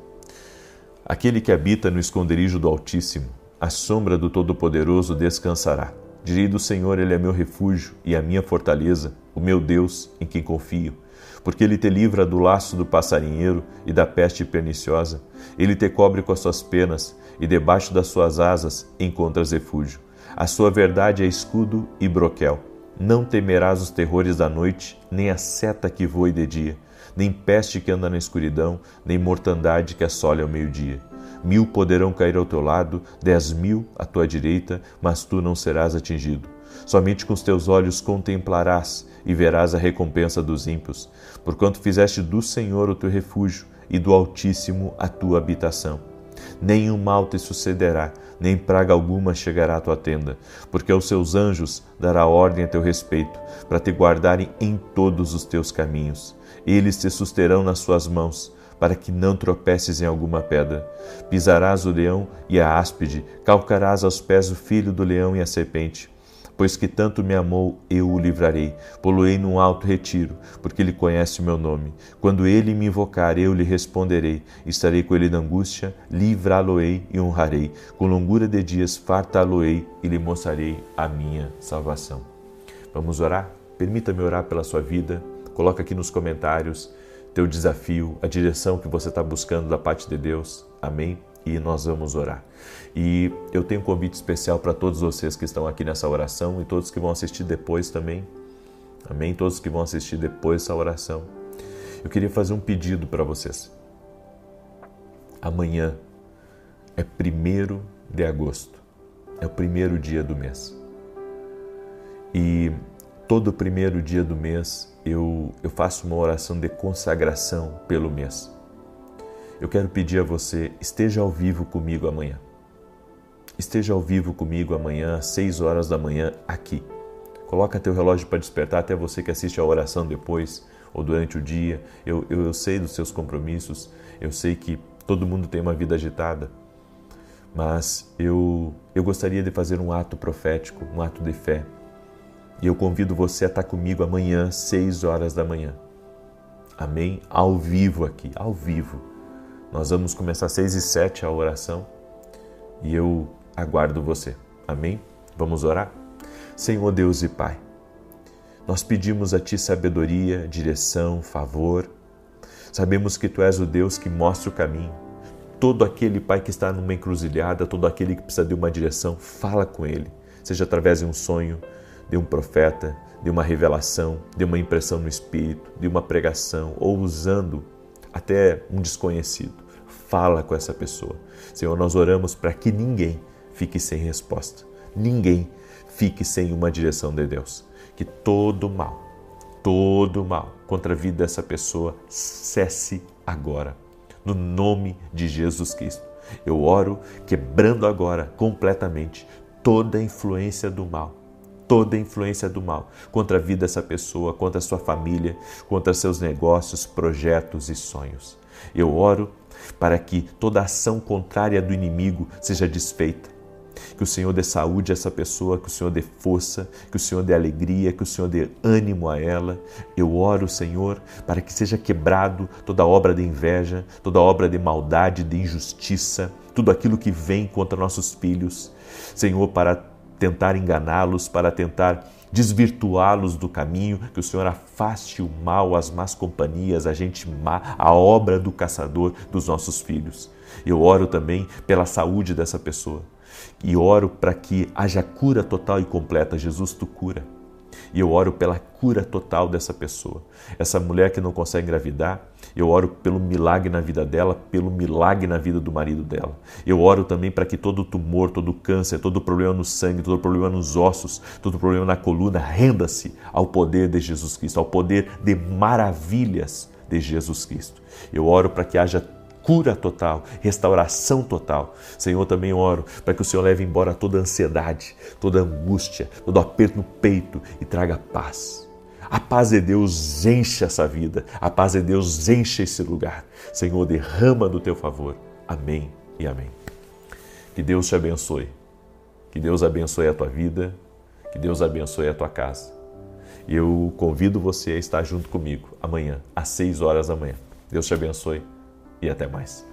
Aquele que habita no esconderijo do Altíssimo, à sombra do Todo-Poderoso descansará. Direi do Senhor, Ele é meu refúgio e a minha fortaleza, o meu Deus em quem confio. Porque Ele te livra do laço do passarinheiro e da peste perniciosa. Ele te cobre com as suas penas e debaixo das suas asas encontras refúgio. A sua verdade é escudo e broquel. Não temerás os terrores da noite, nem a seta que voe de dia, nem peste que anda na escuridão, nem mortandade que assole ao meio-dia. 1000 poderão cair ao teu lado, 10.000 à tua direita, mas tu não serás atingido. Somente com os teus olhos contemplarás e verás a recompensa dos ímpios, porquanto fizeste do Senhor o teu refúgio e do Altíssimo a tua habitação. Nenhum mal te sucederá, nem praga alguma chegará à tua tenda, porque aos seus anjos dará ordem a teu respeito, para te guardarem em todos os teus caminhos. Eles te susterão nas suas mãos, para que não tropeces em alguma pedra. Pisarás o leão e a áspide, calcarás aos pés o filho do leão e a serpente. Pois que tanto me amou, eu o livrarei, pô-lo-ei num alto retiro, porque ele conhece o meu nome. Quando ele me invocar, eu lhe responderei, estarei com ele na angústia, livrá-lo-ei e honrarei. Com longura de dias fartá-lo-ei e lhe mostrarei a minha salvação. Vamos orar? Permita-me orar pela sua vida. Coloca aqui nos comentários teu desafio, a direção que você está buscando da parte de Deus. Amém? E nós vamos orar. E eu tenho um convite especial para todos vocês que estão aqui nessa oração e todos que vão assistir depois também. Amém? Todos que vão assistir depois dessa oração. Eu queria fazer um pedido para vocês. Amanhã é 1º de agosto. É o primeiro dia do mês. E todo primeiro dia do mês eu faço uma oração de consagração pelo mês. Eu quero pedir a você, esteja ao vivo comigo amanhã. Esteja ao vivo comigo amanhã, às 6 horas da manhã, aqui. Coloca teu relógio para despertar, até você que assiste a oração depois ou durante o dia. Eu sei dos seus compromissos, eu sei que todo mundo tem uma vida agitada, mas eu gostaria de fazer um ato profético, um ato de fé. E eu convido você a estar comigo amanhã, 6 horas da manhã. Amém? Ao vivo aqui, ao vivo. Nós vamos começar às 6h07 a oração e eu aguardo você. Amém? Vamos orar? Senhor Deus e Pai, nós pedimos a Ti sabedoria, direção, favor. Sabemos que Tu és o Deus que mostra o caminho. Todo aquele, Pai, que está numa encruzilhada, todo aquele que precisa de uma direção, fala com ele. Seja através de um sonho, de um profeta, de uma revelação, de uma impressão no Espírito, de uma pregação, ou usando até um desconhecido. Fala com essa pessoa. Senhor, nós oramos para que ninguém fique sem resposta. Ninguém fique sem uma direção de Deus. Que todo mal contra a vida dessa pessoa cesse agora. No nome de Jesus Cristo. Eu oro quebrando agora completamente toda a influência do mal. Toda a influência do mal contra a vida dessa pessoa, contra a sua família, contra seus negócios, projetos e sonhos. Eu oro para que toda ação contrária do inimigo seja desfeita. Que o Senhor dê saúde a essa pessoa, que o Senhor dê força, que o Senhor dê alegria, que o Senhor dê ânimo a ela. Eu oro, Senhor, para que seja quebrado toda obra de inveja, toda obra de maldade, de injustiça, tudo aquilo que vem contra nossos filhos. Senhor, para tentar enganá-los, para tentar desvirtuá-los do caminho, que o Senhor afaste o mal, as más companhias, a gente má, a obra do caçador dos nossos filhos. Eu oro também pela saúde dessa pessoa e oro para que haja cura total e completa. Jesus, Tu cura. E eu oro pela cura total dessa pessoa. Essa mulher que não consegue engravidar, eu oro pelo milagre na vida dela, pelo milagre na vida do marido dela. Eu oro também para que todo tumor, todo câncer, todo problema no sangue, todo problema nos ossos, todo problema na coluna, renda-se ao poder de Jesus Cristo, ao poder de maravilhas de Jesus Cristo. Eu oro para que haja cura total, restauração total. Senhor, também oro para que o Senhor leve embora toda ansiedade, toda angústia, todo aperto no peito e traga paz. A paz de Deus enche essa vida, a paz de Deus enche esse lugar. Senhor, derrama do teu favor. Amém e amém. Que Deus te abençoe, que Deus abençoe a tua vida, que Deus abençoe a tua casa. E eu convido você a estar junto comigo amanhã, às 6 horas da manhã. Deus te abençoe e até mais.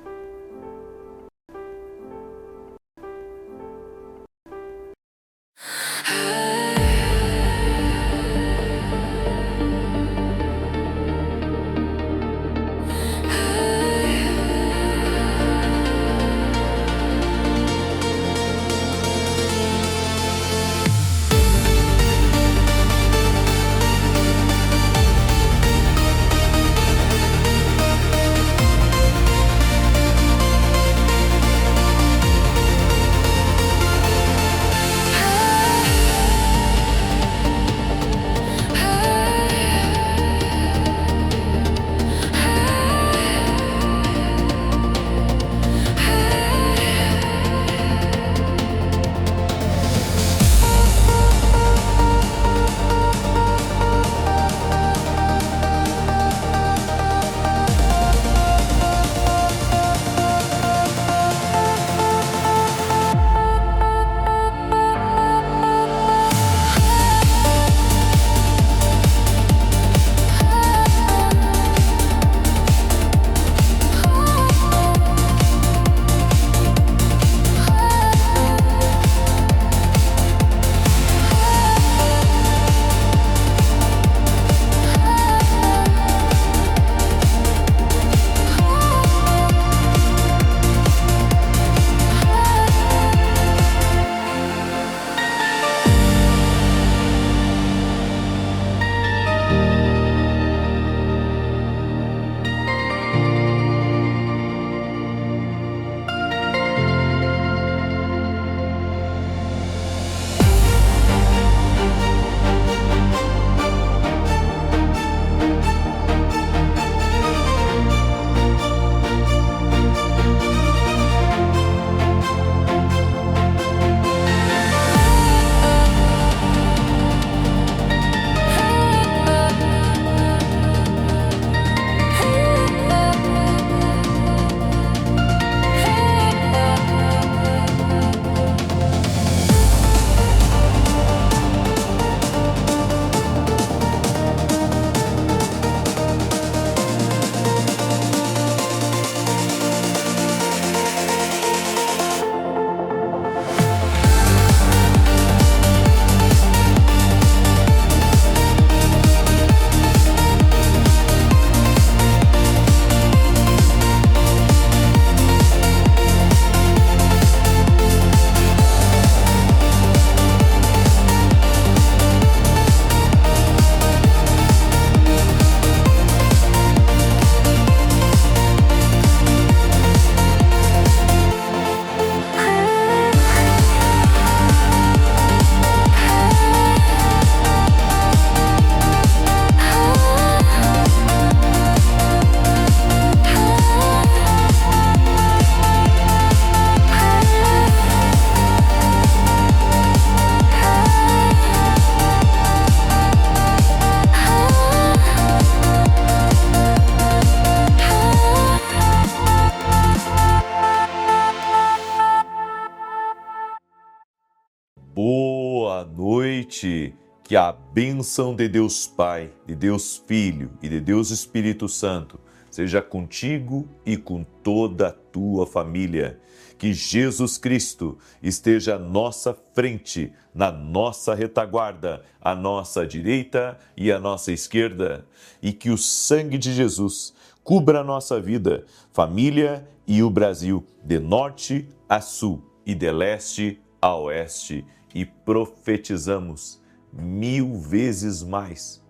Boa noite, que a bênção de Deus Pai, de Deus Filho e de Deus Espírito Santo seja contigo e com toda a tua família. Que Jesus Cristo esteja à nossa frente, na nossa retaguarda, à nossa direita e à nossa esquerda, e que o sangue de Jesus cubra a nossa vida, família e o Brasil, de norte a sul e de leste a oeste. E profetizamos 1000 vezes mais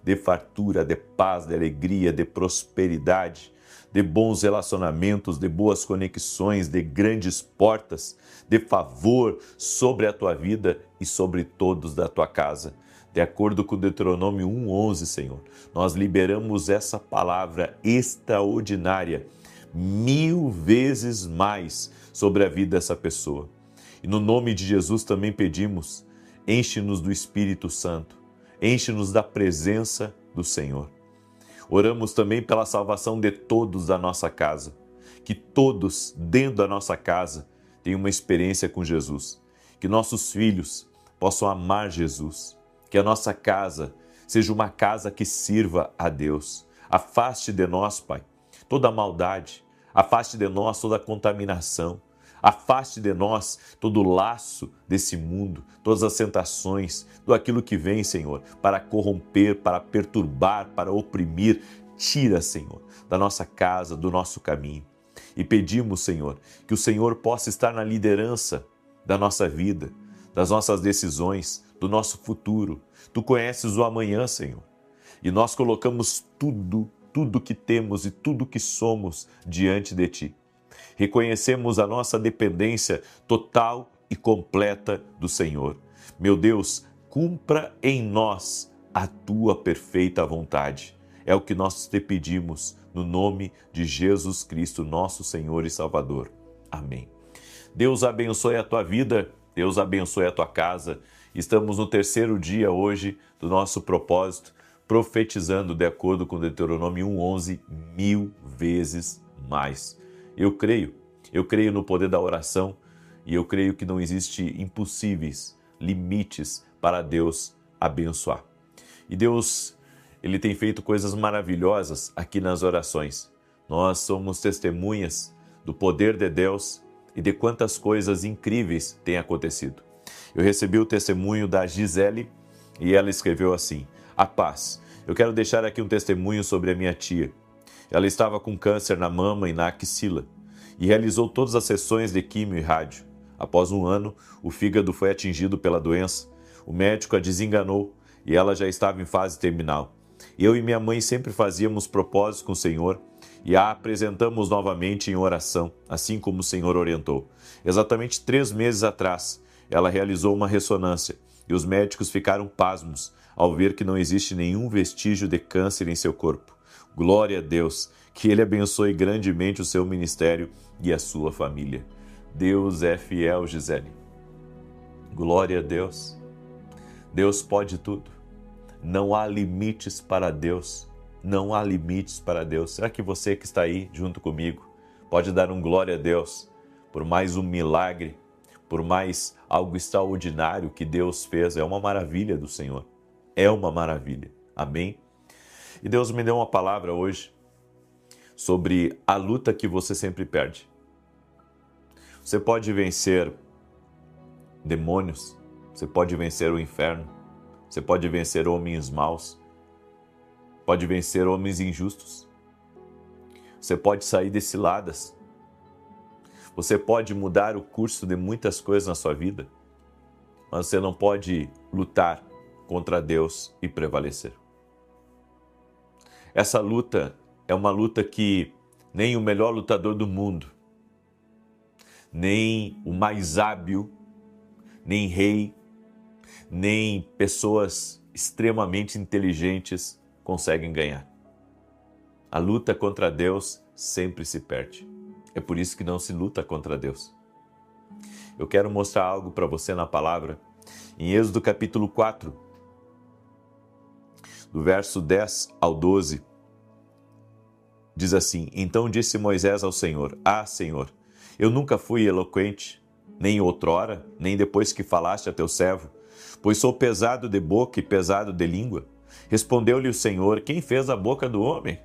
de fartura, de paz, de alegria, de prosperidade, de bons relacionamentos, de boas conexões, de grandes portas, de favor sobre a tua vida e sobre todos da tua casa. De acordo com Deuteronômio 1:11, Senhor, nós liberamos essa palavra extraordinária 1000 vezes mais sobre a vida dessa pessoa. E no nome de Jesus também pedimos, enche-nos do Espírito Santo, Enche-nos da presença do Senhor. Oramos também pela salvação de todos da nossa casa, que todos dentro da nossa casa tenham uma experiência com Jesus, que nossos filhos possam amar Jesus, que a nossa casa seja uma casa que sirva a Deus. Afaste de nós, Pai, toda a maldade, afaste de nós toda a contaminação, afaste de nós todo o laço desse mundo, todas as tentações, tudo aquilo que vem, Senhor, para corromper, para perturbar, para oprimir. Tira, Senhor, da nossa casa, do nosso caminho. E pedimos, Senhor, que o Senhor possa estar na liderança da nossa vida, das nossas decisões, do nosso futuro. Tu conheces o amanhã, Senhor. E nós colocamos tudo que temos e tudo que somos diante de Ti. Reconhecemos a nossa dependência total e completa do Senhor. Meu Deus, cumpra em nós a Tua perfeita vontade. É o que nós te pedimos, no nome de Jesus Cristo, nosso Senhor e Salvador. Amém. Deus abençoe a tua vida, Deus abençoe a tua casa. Estamos no terceiro dia hoje do nosso propósito, profetizando de acordo com Deuteronômio 1:11, 1000 vezes mais. Eu creio no poder da oração e eu creio que não existe impossíveis limites para Deus abençoar. E Deus, Ele tem feito coisas maravilhosas aqui nas orações. Nós somos testemunhas do poder de Deus e de quantas coisas incríveis têm acontecido. Eu recebi o testemunho da Gisele e ela escreveu assim: a paz. Eu quero deixar aqui um testemunho sobre a minha tia. Ela estava com câncer na mama e na axila e realizou todas as sessões de químio e rádio. Após um ano, o fígado foi atingido pela doença. O médico a desenganou e ela já estava em fase terminal. Eu e minha mãe sempre fazíamos propósitos com o Senhor e a apresentamos novamente em oração, assim como o Senhor orientou. Exatamente 3 meses atrás, ela realizou uma ressonância e os médicos ficaram pasmos ao ver que não existe nenhum vestígio de câncer em seu corpo. Glória a Deus, que Ele abençoe grandemente o seu ministério e a sua família. Deus é fiel, Gisele. Glória a Deus. Deus pode tudo. Não há limites para Deus. Não há limites para Deus. Será que você que está aí junto comigo pode dar um glória a Deus por mais um milagre, por mais algo extraordinário que Deus fez? É uma maravilha do Senhor. É uma maravilha. Amém? E Deus me deu uma palavra hoje sobre a luta que você sempre perde. Você pode vencer demônios, você pode vencer o inferno, você pode vencer homens maus, pode vencer homens injustos, você pode sair de ciladas, você pode mudar o curso de muitas coisas na sua vida, mas você não pode lutar contra Deus e prevalecer. Essa luta é uma luta que nem o melhor lutador do mundo, nem o mais hábil, nem rei, nem pessoas extremamente inteligentes conseguem ganhar. A luta contra Deus sempre se perde. É por isso que não se luta contra Deus. Eu quero mostrar algo para você na palavra. Em Êxodo capítulo 4, do verso 10 ao 12, diz assim: Então disse Moisés ao Senhor: Ah, Senhor, eu nunca fui eloquente, nem outrora, nem depois que falaste a teu servo, pois sou pesado de boca e pesado de língua. Respondeu-lhe o Senhor: Quem fez a boca do homem?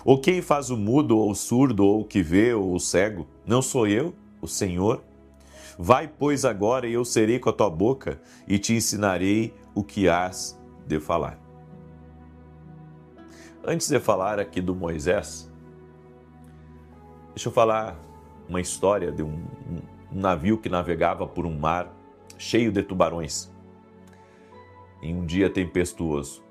Ou quem faz o mudo, ou o surdo, ou o que vê, ou o cego? Não sou eu, o Senhor? Vai, pois, agora, e eu serei com a tua boca, e te ensinarei o que hás de falar. Antes de falar aqui do Moisés, deixa eu falar uma história de um navio que navegava por um mar cheio de tubarões, em um dia tempestuoso.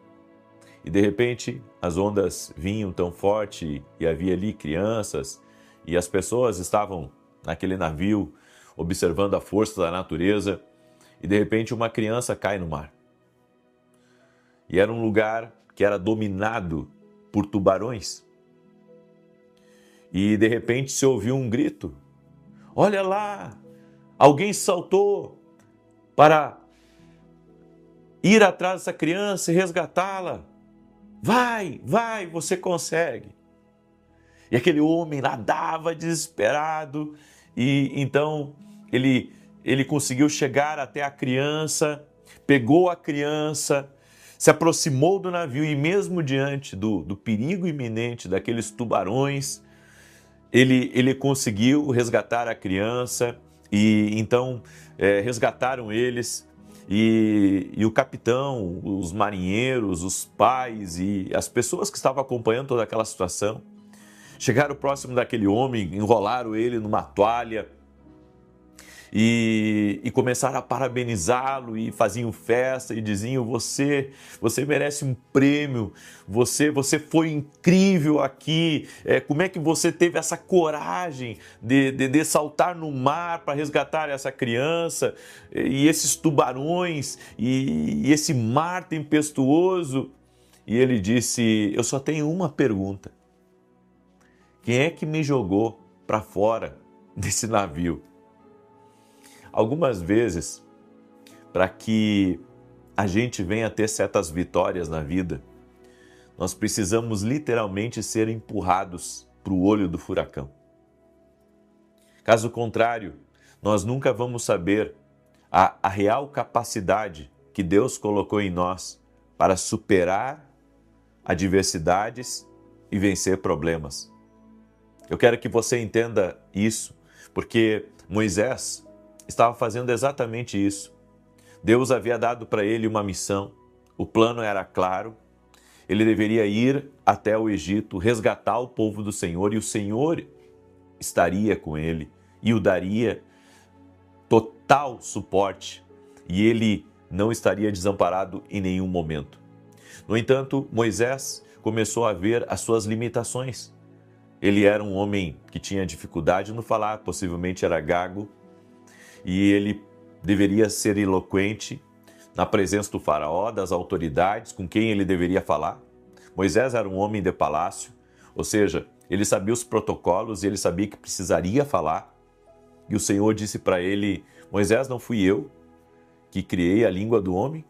E de repente as ondas vinham tão forte e havia ali crianças e as pessoas estavam naquele navio observando a força da natureza e de repente uma criança cai no mar. E era um lugar que era dominado por tubarões. E de repente se ouviu um grito: olha lá, alguém saltou para ir atrás dessa criança e resgatá-la. Vai, vai, você consegue. E aquele homem nadava desesperado e então ele conseguiu chegar até a criança, pegou a criança, se aproximou do navio e mesmo diante do perigo iminente daqueles tubarões, ele conseguiu resgatar a criança e então resgataram eles e o capitão, os marinheiros, os pais e as pessoas que estavam acompanhando toda aquela situação chegaram próximo daquele homem, enrolaram ele numa toalha e começaram a parabenizá-lo e faziam festa e diziam: você merece um prêmio, você foi incrível aqui, como é que você teve essa coragem de saltar no mar para resgatar essa criança e esses tubarões e esse mar tempestuoso? E ele disse: eu só tenho uma pergunta. Quem é que me jogou para fora desse navio? Algumas vezes, para que a gente venha ter certas vitórias na vida, nós precisamos literalmente ser empurrados para o olho do furacão. Caso contrário, nós nunca vamos saber a real capacidade que Deus colocou em nós para superar adversidades e vencer problemas. Eu quero que você entenda isso, porque Moisés estava fazendo exatamente isso. Deus havia dado para ele uma missão, o plano era claro, ele deveria ir até o Egito, resgatar o povo do Senhor e o Senhor estaria com ele e o daria total suporte e ele não estaria desamparado em nenhum momento. No entanto, Moisés começou a ver as suas limitações. Ele era um homem que tinha dificuldade no falar, possivelmente era gago, e ele deveria ser eloquente na presença do faraó, das autoridades, com quem ele deveria falar. Moisés era um homem de palácio, ou seja, ele sabia os protocolos e ele sabia que precisaria falar. E o Senhor disse para ele: Moisés, não fui eu que criei a língua do homem?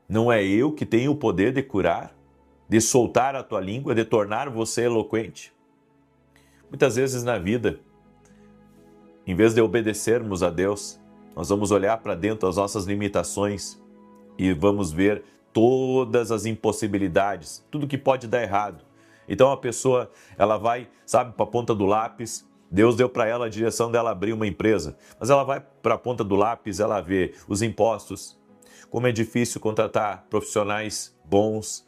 Não é eu que tenho o poder de curar, de soltar a tua língua, de tornar você eloquente? Muitas vezes na vida, em vez de obedecermos a Deus, nós vamos olhar para dentro das nossas limitações e vamos ver todas as impossibilidades, tudo que pode dar errado. Então a pessoa, ela vai, sabe, para a ponta do lápis. Deus deu para ela a direção dela abrir uma empresa, mas ela vai para a ponta do lápis, ela vê os impostos, como é difícil contratar profissionais bons.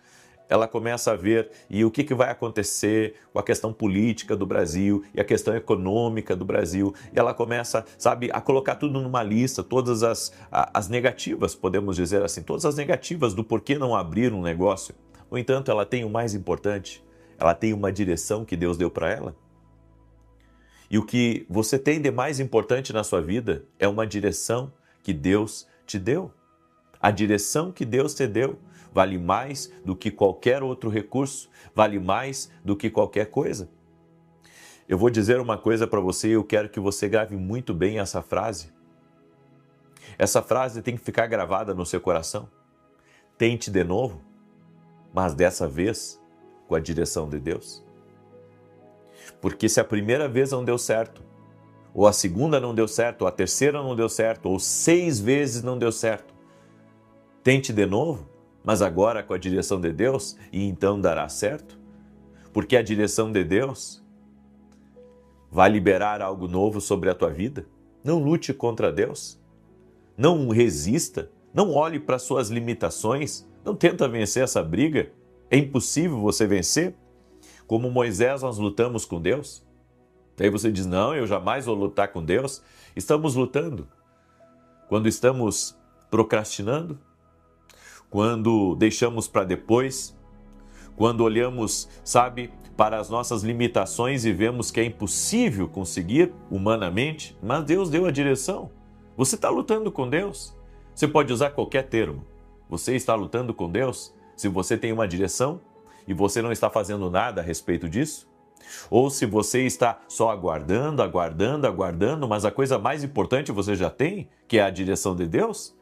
Ela começa a ver e o que vai acontecer com a questão política do Brasil e a questão econômica do Brasil. E ela começa, sabe, a colocar tudo numa lista, todas as negativas, podemos dizer assim, todas as negativas do porquê não abrir um negócio. No entanto, ela tem o mais importante, ela tem uma direção que Deus deu para ela. E o que você tem de mais importante na sua vida é uma direção que Deus te deu. A direção que Deus te deu vale mais do que qualquer outro recurso, vale mais do que qualquer coisa. Eu vou dizer uma coisa para você e eu quero que você grave muito bem essa frase. Essa frase tem que ficar gravada no seu coração. Tente de novo, mas dessa vez com a direção de Deus. Porque se a primeira vez não deu certo, ou a segunda não deu certo, ou a terceira não deu certo, ou 6 vezes não deu certo, tente de novo, mas agora com a direção de Deus, e então dará certo. Porque a direção de Deus vai liberar algo novo sobre a tua vida. Não lute contra Deus. Não resista. Não olhe para suas limitações. Não tenta vencer essa briga. É impossível você vencer. Como Moisés, nós lutamos com Deus. Aí você diz: não, eu jamais vou lutar com Deus. Estamos lutando. Quando estamos procrastinando, quando deixamos para depois, quando olhamos, sabe, para as nossas limitações e vemos que é impossível conseguir humanamente, mas Deus deu a direção. Você está lutando com Deus. Você pode usar qualquer termo. Você está lutando com Deus se você tem uma direção e você não está fazendo nada a respeito disso? Ou se você está só aguardando, mas a coisa mais importante você já tem, que é a direção de Deus?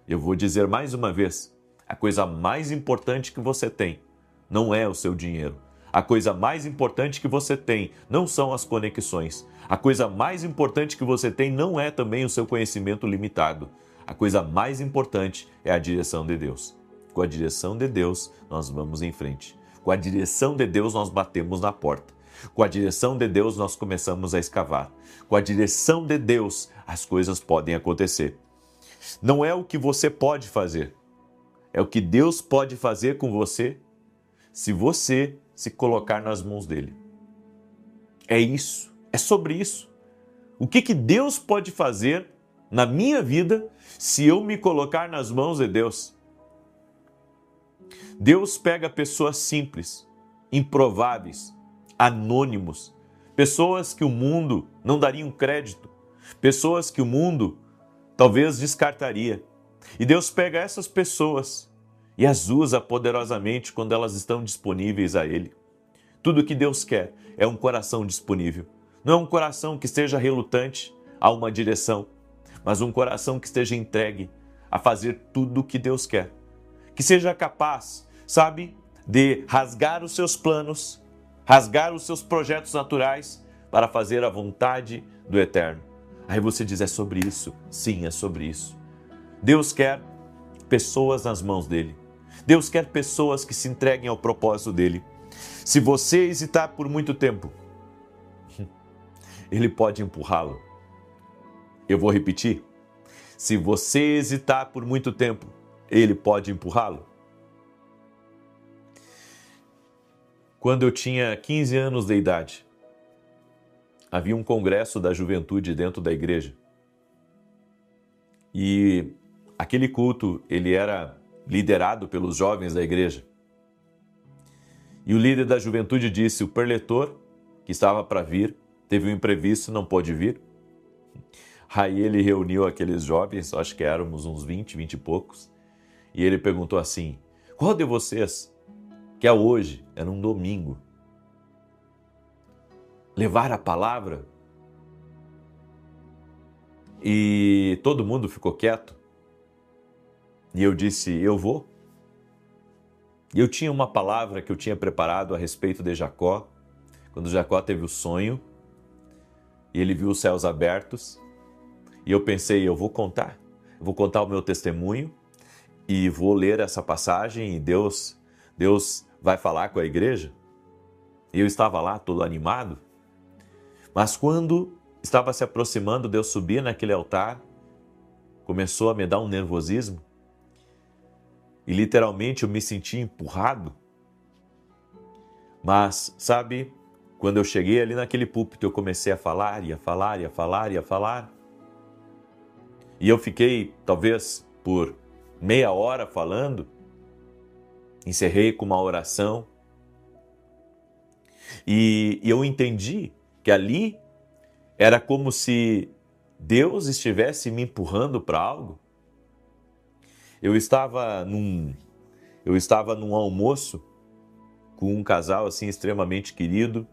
Eu vou dizer mais uma vez, a coisa mais importante que você tem não é o seu dinheiro. A coisa mais importante que você tem não são as conexões. A coisa mais importante que você tem não é também o seu conhecimento limitado. A coisa mais importante é a direção de Deus. Com a direção de Deus, nós vamos em frente. Com a direção de Deus, nós batemos na porta. Com a direção de Deus, nós começamos a escavar. Com a direção de Deus, as coisas podem acontecer. Não é o que você pode fazer, é o que Deus pode fazer com você se você se colocar nas mãos dele. É isso, é sobre isso. O que Deus pode fazer na minha vida se eu me colocar nas mãos de Deus? Deus pega pessoas simples, improváveis, anônimos, pessoas que o mundo não daria um crédito, pessoas que o mundo talvez descartaria. E Deus pega essas pessoas e as usa poderosamente quando elas estão disponíveis a Ele. Tudo o que Deus quer é um coração disponível. Não é um coração que esteja relutante a uma direção, mas um coração que esteja entregue a fazer tudo o que Deus quer. Que seja capaz, sabe, de rasgar os seus planos, rasgar os seus projetos naturais para fazer a vontade do Eterno. Aí você diz, é sobre isso? Sim, é sobre isso. Deus quer pessoas nas mãos dele. Deus quer pessoas que se entreguem ao propósito dele. Se você hesitar por muito tempo, ele pode empurrá-lo. Eu vou repetir. Se você hesitar por muito tempo, ele pode empurrá-lo. Quando eu tinha 15 anos de idade, havia um congresso da juventude dentro da igreja. E aquele culto, ele era liderado pelos jovens da igreja. E o líder da juventude disse, o preletor, que estava para vir, teve um imprevisto, não pôde vir. Aí ele reuniu aqueles jovens, acho que éramos uns 20 e poucos, e ele perguntou assim, qual de vocês quer hoje, era um domingo, levar a palavra? E todo mundo ficou quieto. E eu disse, eu vou. E eu tinha uma palavra que eu tinha preparado a respeito de Jacó, quando Jacó teve o sonho, e ele viu os céus abertos, e eu pensei, eu vou contar o meu testemunho, e vou ler essa passagem, e Deus vai falar com a igreja. E eu estava lá todo animado, mas quando estava se aproximando de eu subir naquele altar, começou a me dar um nervosismo, e literalmente eu me senti empurrado. Mas, sabe, quando eu cheguei ali naquele púlpito, eu comecei a falar, e a falar, e a falar, e a falar. E eu fiquei, talvez, por meia hora falando, encerrei com uma oração, e eu entendi que ali era como se Deus estivesse me empurrando para algo. Eu estava num almoço com um casal assim extremamente querido,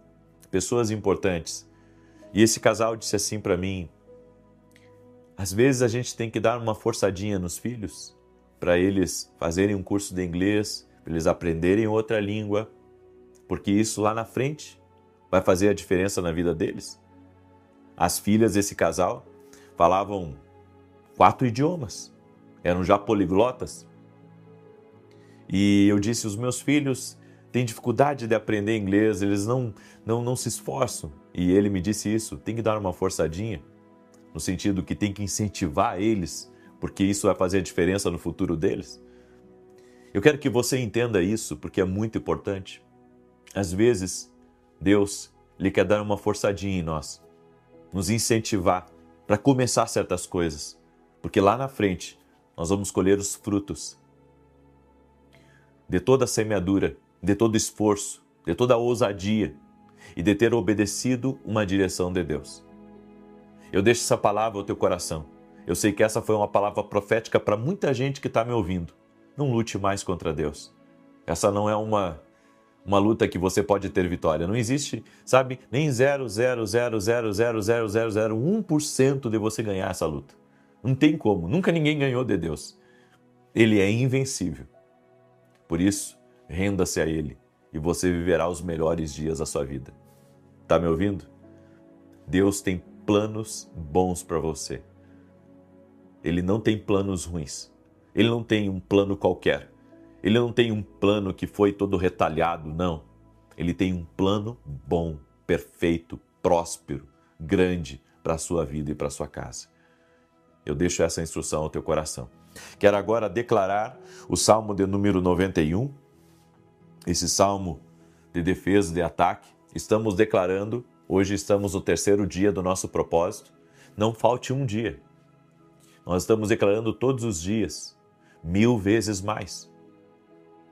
pessoas importantes. E esse casal disse assim para mim, às vezes a gente tem que dar uma forçadinha nos filhos para eles fazerem um curso de inglês, para eles aprenderem outra língua, porque isso lá na frente vai fazer a diferença na vida deles. As filhas desse casal falavam 4 idiomas. Eram já poliglotas. E eu disse, os meus filhos têm dificuldade de aprender inglês, eles não se esforçam. E ele me disse isso, tem que dar uma forçadinha, no sentido que tem que incentivar eles, porque isso vai fazer a diferença no futuro deles. Eu quero que você entenda isso, porque é muito importante. Às vezes, Deus lhe quer dar uma forçadinha em nós, nos incentivar para começar certas coisas, porque lá na frente, nós vamos colher os frutos de toda a semeadura, de todo esforço, de toda a ousadia e de ter obedecido uma direção de Deus. Eu deixo essa palavra ao teu coração. Eu sei que essa foi uma palavra profética para muita gente que está me ouvindo. Não lute mais contra Deus. Essa não é uma luta que você pode ter vitória. Não existe, sabe, nem 0,000000001% de você ganhar essa luta. Não tem como, nunca ninguém ganhou de Deus. Ele é invencível. Por isso, renda-se a Ele e você viverá os melhores dias da sua vida. Tá me ouvindo? Deus tem planos bons para você. Ele não tem planos ruins. Ele não tem um plano qualquer. Ele não tem um plano que foi todo retalhado, não. Ele tem um plano bom, perfeito, próspero, grande para a sua vida e para a sua casa. Eu deixo essa instrução ao teu coração. Quero agora declarar o Salmo de número 91, esse Salmo de defesa, de ataque. Estamos declarando, hoje estamos no 3º dia do nosso propósito, não falte um dia. Nós estamos declarando todos os dias, 1000 vezes mais.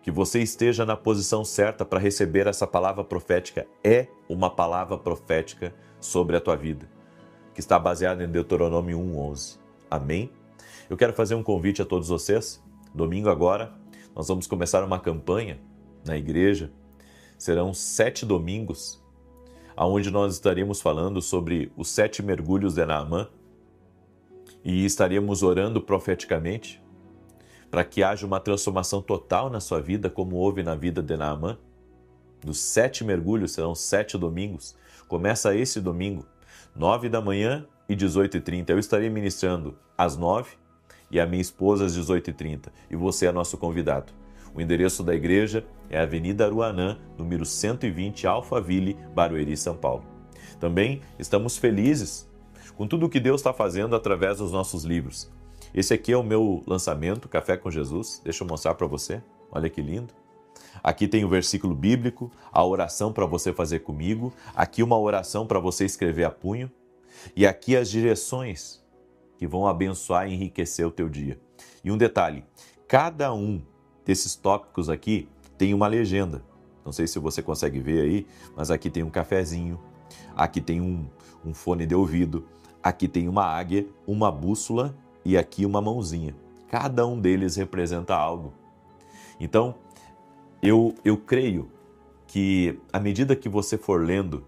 Que você esteja na posição certa para receber essa palavra profética. É uma palavra profética sobre a tua vida, que está baseada em Deuteronômio 1:11. Amém? Eu quero fazer um convite a todos vocês. Domingo agora, nós vamos começar uma campanha na igreja. Serão 7 domingos, onde nós estaremos falando sobre os 7 mergulhos de Naamã e estaremos orando profeticamente para que haja uma transformação total na sua vida, como houve na vida de Naamã. Dos 7 mergulhos, serão 7 domingos. Começa esse domingo, 9 da manhã e 18h30. Eu estarei ministrando às 9 e a minha esposa às 18h30. E você é nosso convidado. O endereço da igreja é Avenida Aruanã, número 120, Alphaville, Barueri, São Paulo. Também estamos felizes com tudo o que Deus está fazendo através dos nossos livros. Esse aqui é o meu lançamento, Café com Jesus. Deixa eu mostrar para você. Olha que lindo. Aqui tem o versículo bíblico, a oração para você fazer comigo. Aqui uma oração para você escrever a punho. E aqui as direções que vão abençoar e enriquecer o teu dia. E um detalhe, cada um desses tópicos aqui tem uma legenda. Não sei se você consegue ver aí, mas aqui tem um cafezinho, aqui tem um fone de ouvido, aqui tem uma águia, uma bússola e aqui uma mãozinha. Cada um deles representa algo. Então, eu creio que à medida que você for lendo,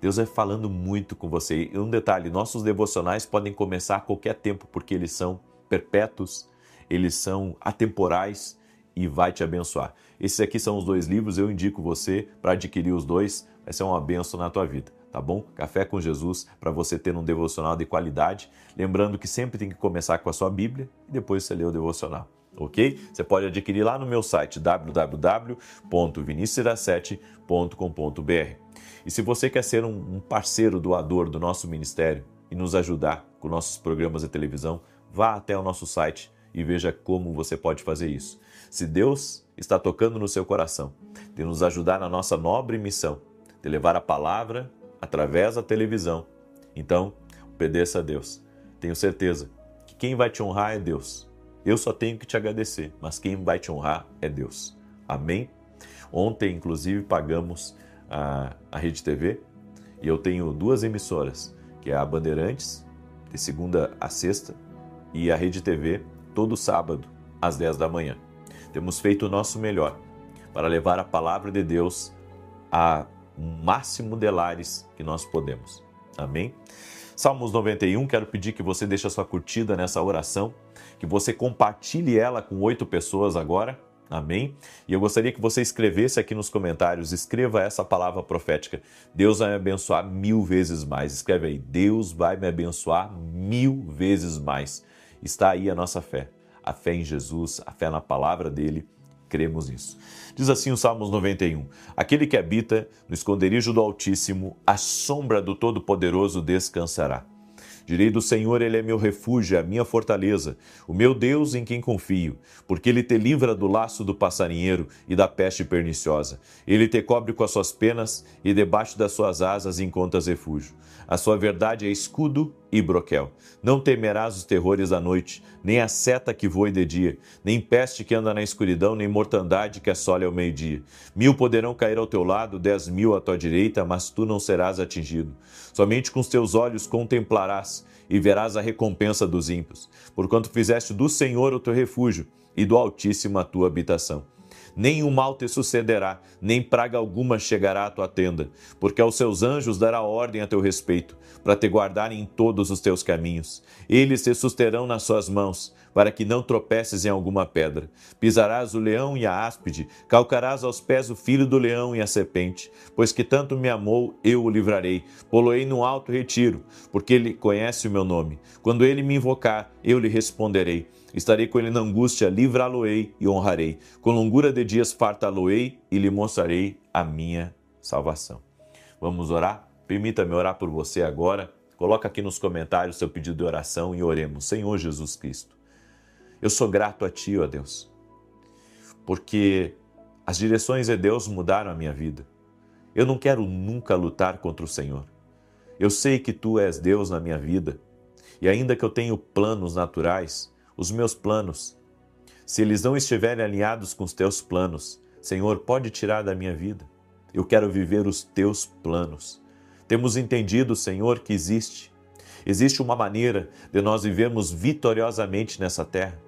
Deus vai falando muito com você. E um detalhe, nossos devocionais podem começar a qualquer tempo, porque eles são perpétuos, eles são atemporais e vai te abençoar. Esses aqui são os 2 livros, eu indico você para adquirir os 2, vai ser uma bênção na tua vida, tá bom? Café com Jesus, para você ter um devocional de qualidade. Lembrando que sempre tem que começar com a sua Bíblia e depois você lê o devocional, ok? Você pode adquirir lá no meu site www.vinicius17.com.br. E se você quer ser um parceiro doador do nosso ministério e nos ajudar com nossos programas de televisão, vá até o nosso site e veja como você pode fazer isso. Se Deus está tocando no seu coração de nos ajudar na nossa nobre missão, de levar a palavra através da televisão, então obedeça a Deus. Tenho certeza que quem vai te honrar é Deus. Eu só tenho que te agradecer, mas quem vai te honrar é Deus. Amém? Ontem, inclusive, pagamos a Rede TV e eu tenho 2 emissoras, que é a Bandeirantes, de segunda a sexta, e a Rede TV, todo sábado, às 10 da manhã. Temos feito o nosso melhor para levar a palavra de Deus a um máximo de lares que nós podemos. Amém? Salmos 91, quero pedir que você deixe a sua curtida nessa oração, que você compartilhe ela com 8 pessoas agora. Amém? E eu gostaria que você escrevesse aqui nos comentários, escreva essa palavra profética. Deus vai me abençoar 1000 vezes mais. Escreve aí, Deus vai me abençoar 1000 vezes mais. Está aí a nossa fé. A fé em Jesus, a fé na palavra dele, cremos nisso. Diz assim o Salmos 91, aquele que habita no esconderijo do Altíssimo, a sombra do Todo-Poderoso descansará. Direi do Senhor, ele é meu refúgio, a minha fortaleza, o meu Deus em quem confio, porque ele te livra do laço do passarinheiro e da peste perniciosa. Ele te cobre com as suas penas e debaixo das suas asas encontras refúgio. A sua verdade é escudo e broquel. Não temerás os terrores da noite, nem a seta que voe de dia, nem peste que anda na escuridão, nem mortandade que assole ao meio-dia. 1000 poderão cair ao teu lado, 10.000 à tua direita, mas tu não serás atingido. Somente com os teus olhos contemplarás e verás a recompensa dos ímpios, porquanto fizeste do Senhor o teu refúgio e do Altíssimo a tua habitação. Nem o mal te sucederá, nem praga alguma chegará à tua tenda, porque aos seus anjos dará ordem a teu respeito, para te guardarem em todos os teus caminhos. Eles te susterão nas suas mãos, para que não tropeces em alguma pedra. Pisarás o leão e a áspide, calcarás aos pés o filho do leão e a serpente. Pois que tanto me amou, eu o livrarei. Pô-lo-ei num alto retiro, porque ele conhece o meu nome. Quando ele me invocar, eu lhe responderei. Estarei com ele na angústia, livrá-lo-ei e honrarei. Com longura de dias fartá-lo-ei e lhe mostrarei a minha salvação. Vamos orar? Permita-me orar por você agora. Coloca aqui nos comentários seu pedido de oração e oremos. Senhor Jesus Cristo, eu sou grato a Ti, ó Deus, porque as direções de Deus mudaram a minha vida. Eu não quero nunca lutar contra o Senhor. Eu sei que Tu és Deus na minha vida e ainda que eu tenha planos naturais, os meus planos, se eles não estiverem alinhados com os Teus planos, Senhor, pode tirar da minha vida. Eu quero viver os Teus planos. Temos entendido, Senhor, que existe uma maneira de nós vivermos vitoriosamente nessa terra.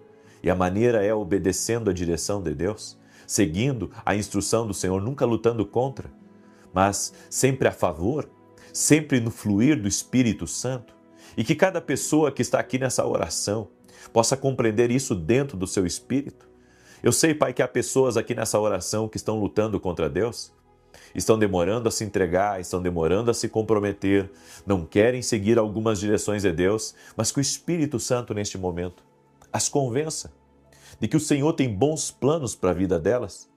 E a maneira é obedecendo a direção de Deus, seguindo a instrução do Senhor, nunca lutando contra, mas sempre a favor, sempre no fluir do Espírito Santo. E que cada pessoa que está aqui nessa oração possa compreender isso dentro do seu espírito. Eu sei, Pai, que há pessoas aqui nessa oração que estão lutando contra Deus, estão demorando a se entregar, estão demorando a se comprometer, não querem seguir algumas direções de Deus, mas que o Espírito Santo, neste momento, as convença de que o Senhor tem bons planos para a vida delas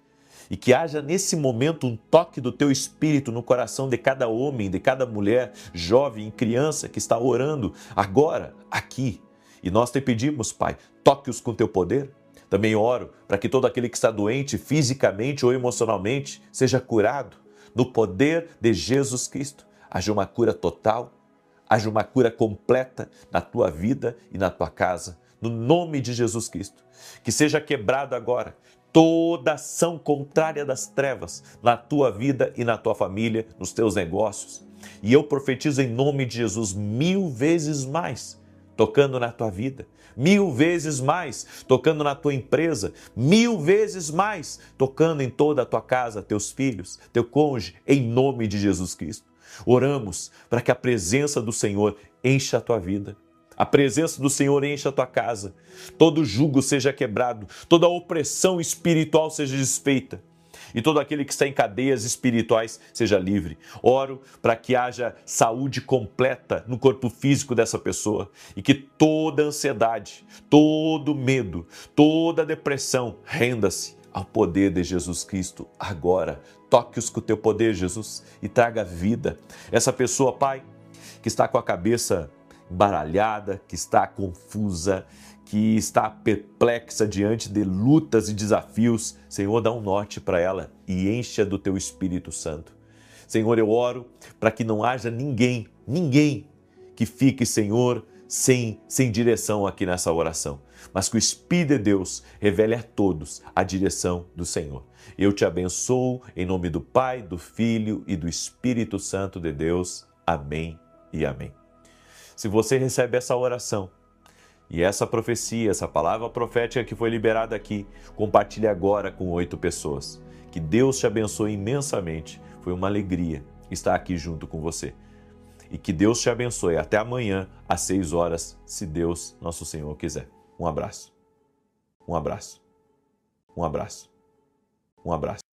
e que haja nesse momento um toque do Teu Espírito no coração de cada homem, de cada mulher, jovem e criança que está orando agora, aqui. E nós te pedimos, Pai, toque-os com Teu poder. Também oro para que todo aquele que está doente fisicamente ou emocionalmente seja curado no poder de Jesus Cristo. Haja uma cura total, haja uma cura completa na tua vida e na tua casa, no nome de Jesus Cristo. Que seja quebrado agora toda ação contrária das trevas na tua vida e na tua família, nos teus negócios. E eu profetizo em nome de Jesus 1000 vezes mais, tocando na tua vida, 1000 vezes mais, tocando na tua empresa, 1000 vezes mais, tocando em toda a tua casa, teus filhos, teu cônjuge, em nome de Jesus Cristo. Oramos para que a presença do Senhor encha a tua vida, a presença do Senhor encha a tua casa, todo jugo seja quebrado, toda opressão espiritual seja desfeita, e todo aquele que está em cadeias espirituais seja livre. Oro para que haja saúde completa no corpo físico dessa pessoa e que toda ansiedade, todo medo, toda depressão renda-se ao poder de Jesus Cristo agora. Toque-os com o teu poder, Jesus, e traga vida. Essa pessoa, Pai, que está com a cabeça embaralhada, que está confusa, que está perplexa diante de lutas e desafios, Senhor, dá um norte para ela e encha do Teu Espírito Santo. Senhor, eu oro para que não haja ninguém que fique, Senhor, sem direção aqui nessa oração, mas que o Espírito de Deus revele a todos a direção do Senhor. Eu te abençoo em nome do Pai, do Filho e do Espírito Santo de Deus. Amém e amém. Se você recebe essa oração e essa profecia, essa palavra profética que foi liberada aqui, compartilhe agora com 8 pessoas. Que Deus te abençoe imensamente. Foi uma alegria estar aqui junto com você. E que Deus te abençoe. Até amanhã, às 6 horas, se Deus, nosso Senhor, quiser. Um abraço. Um abraço. Um abraço. Um abraço.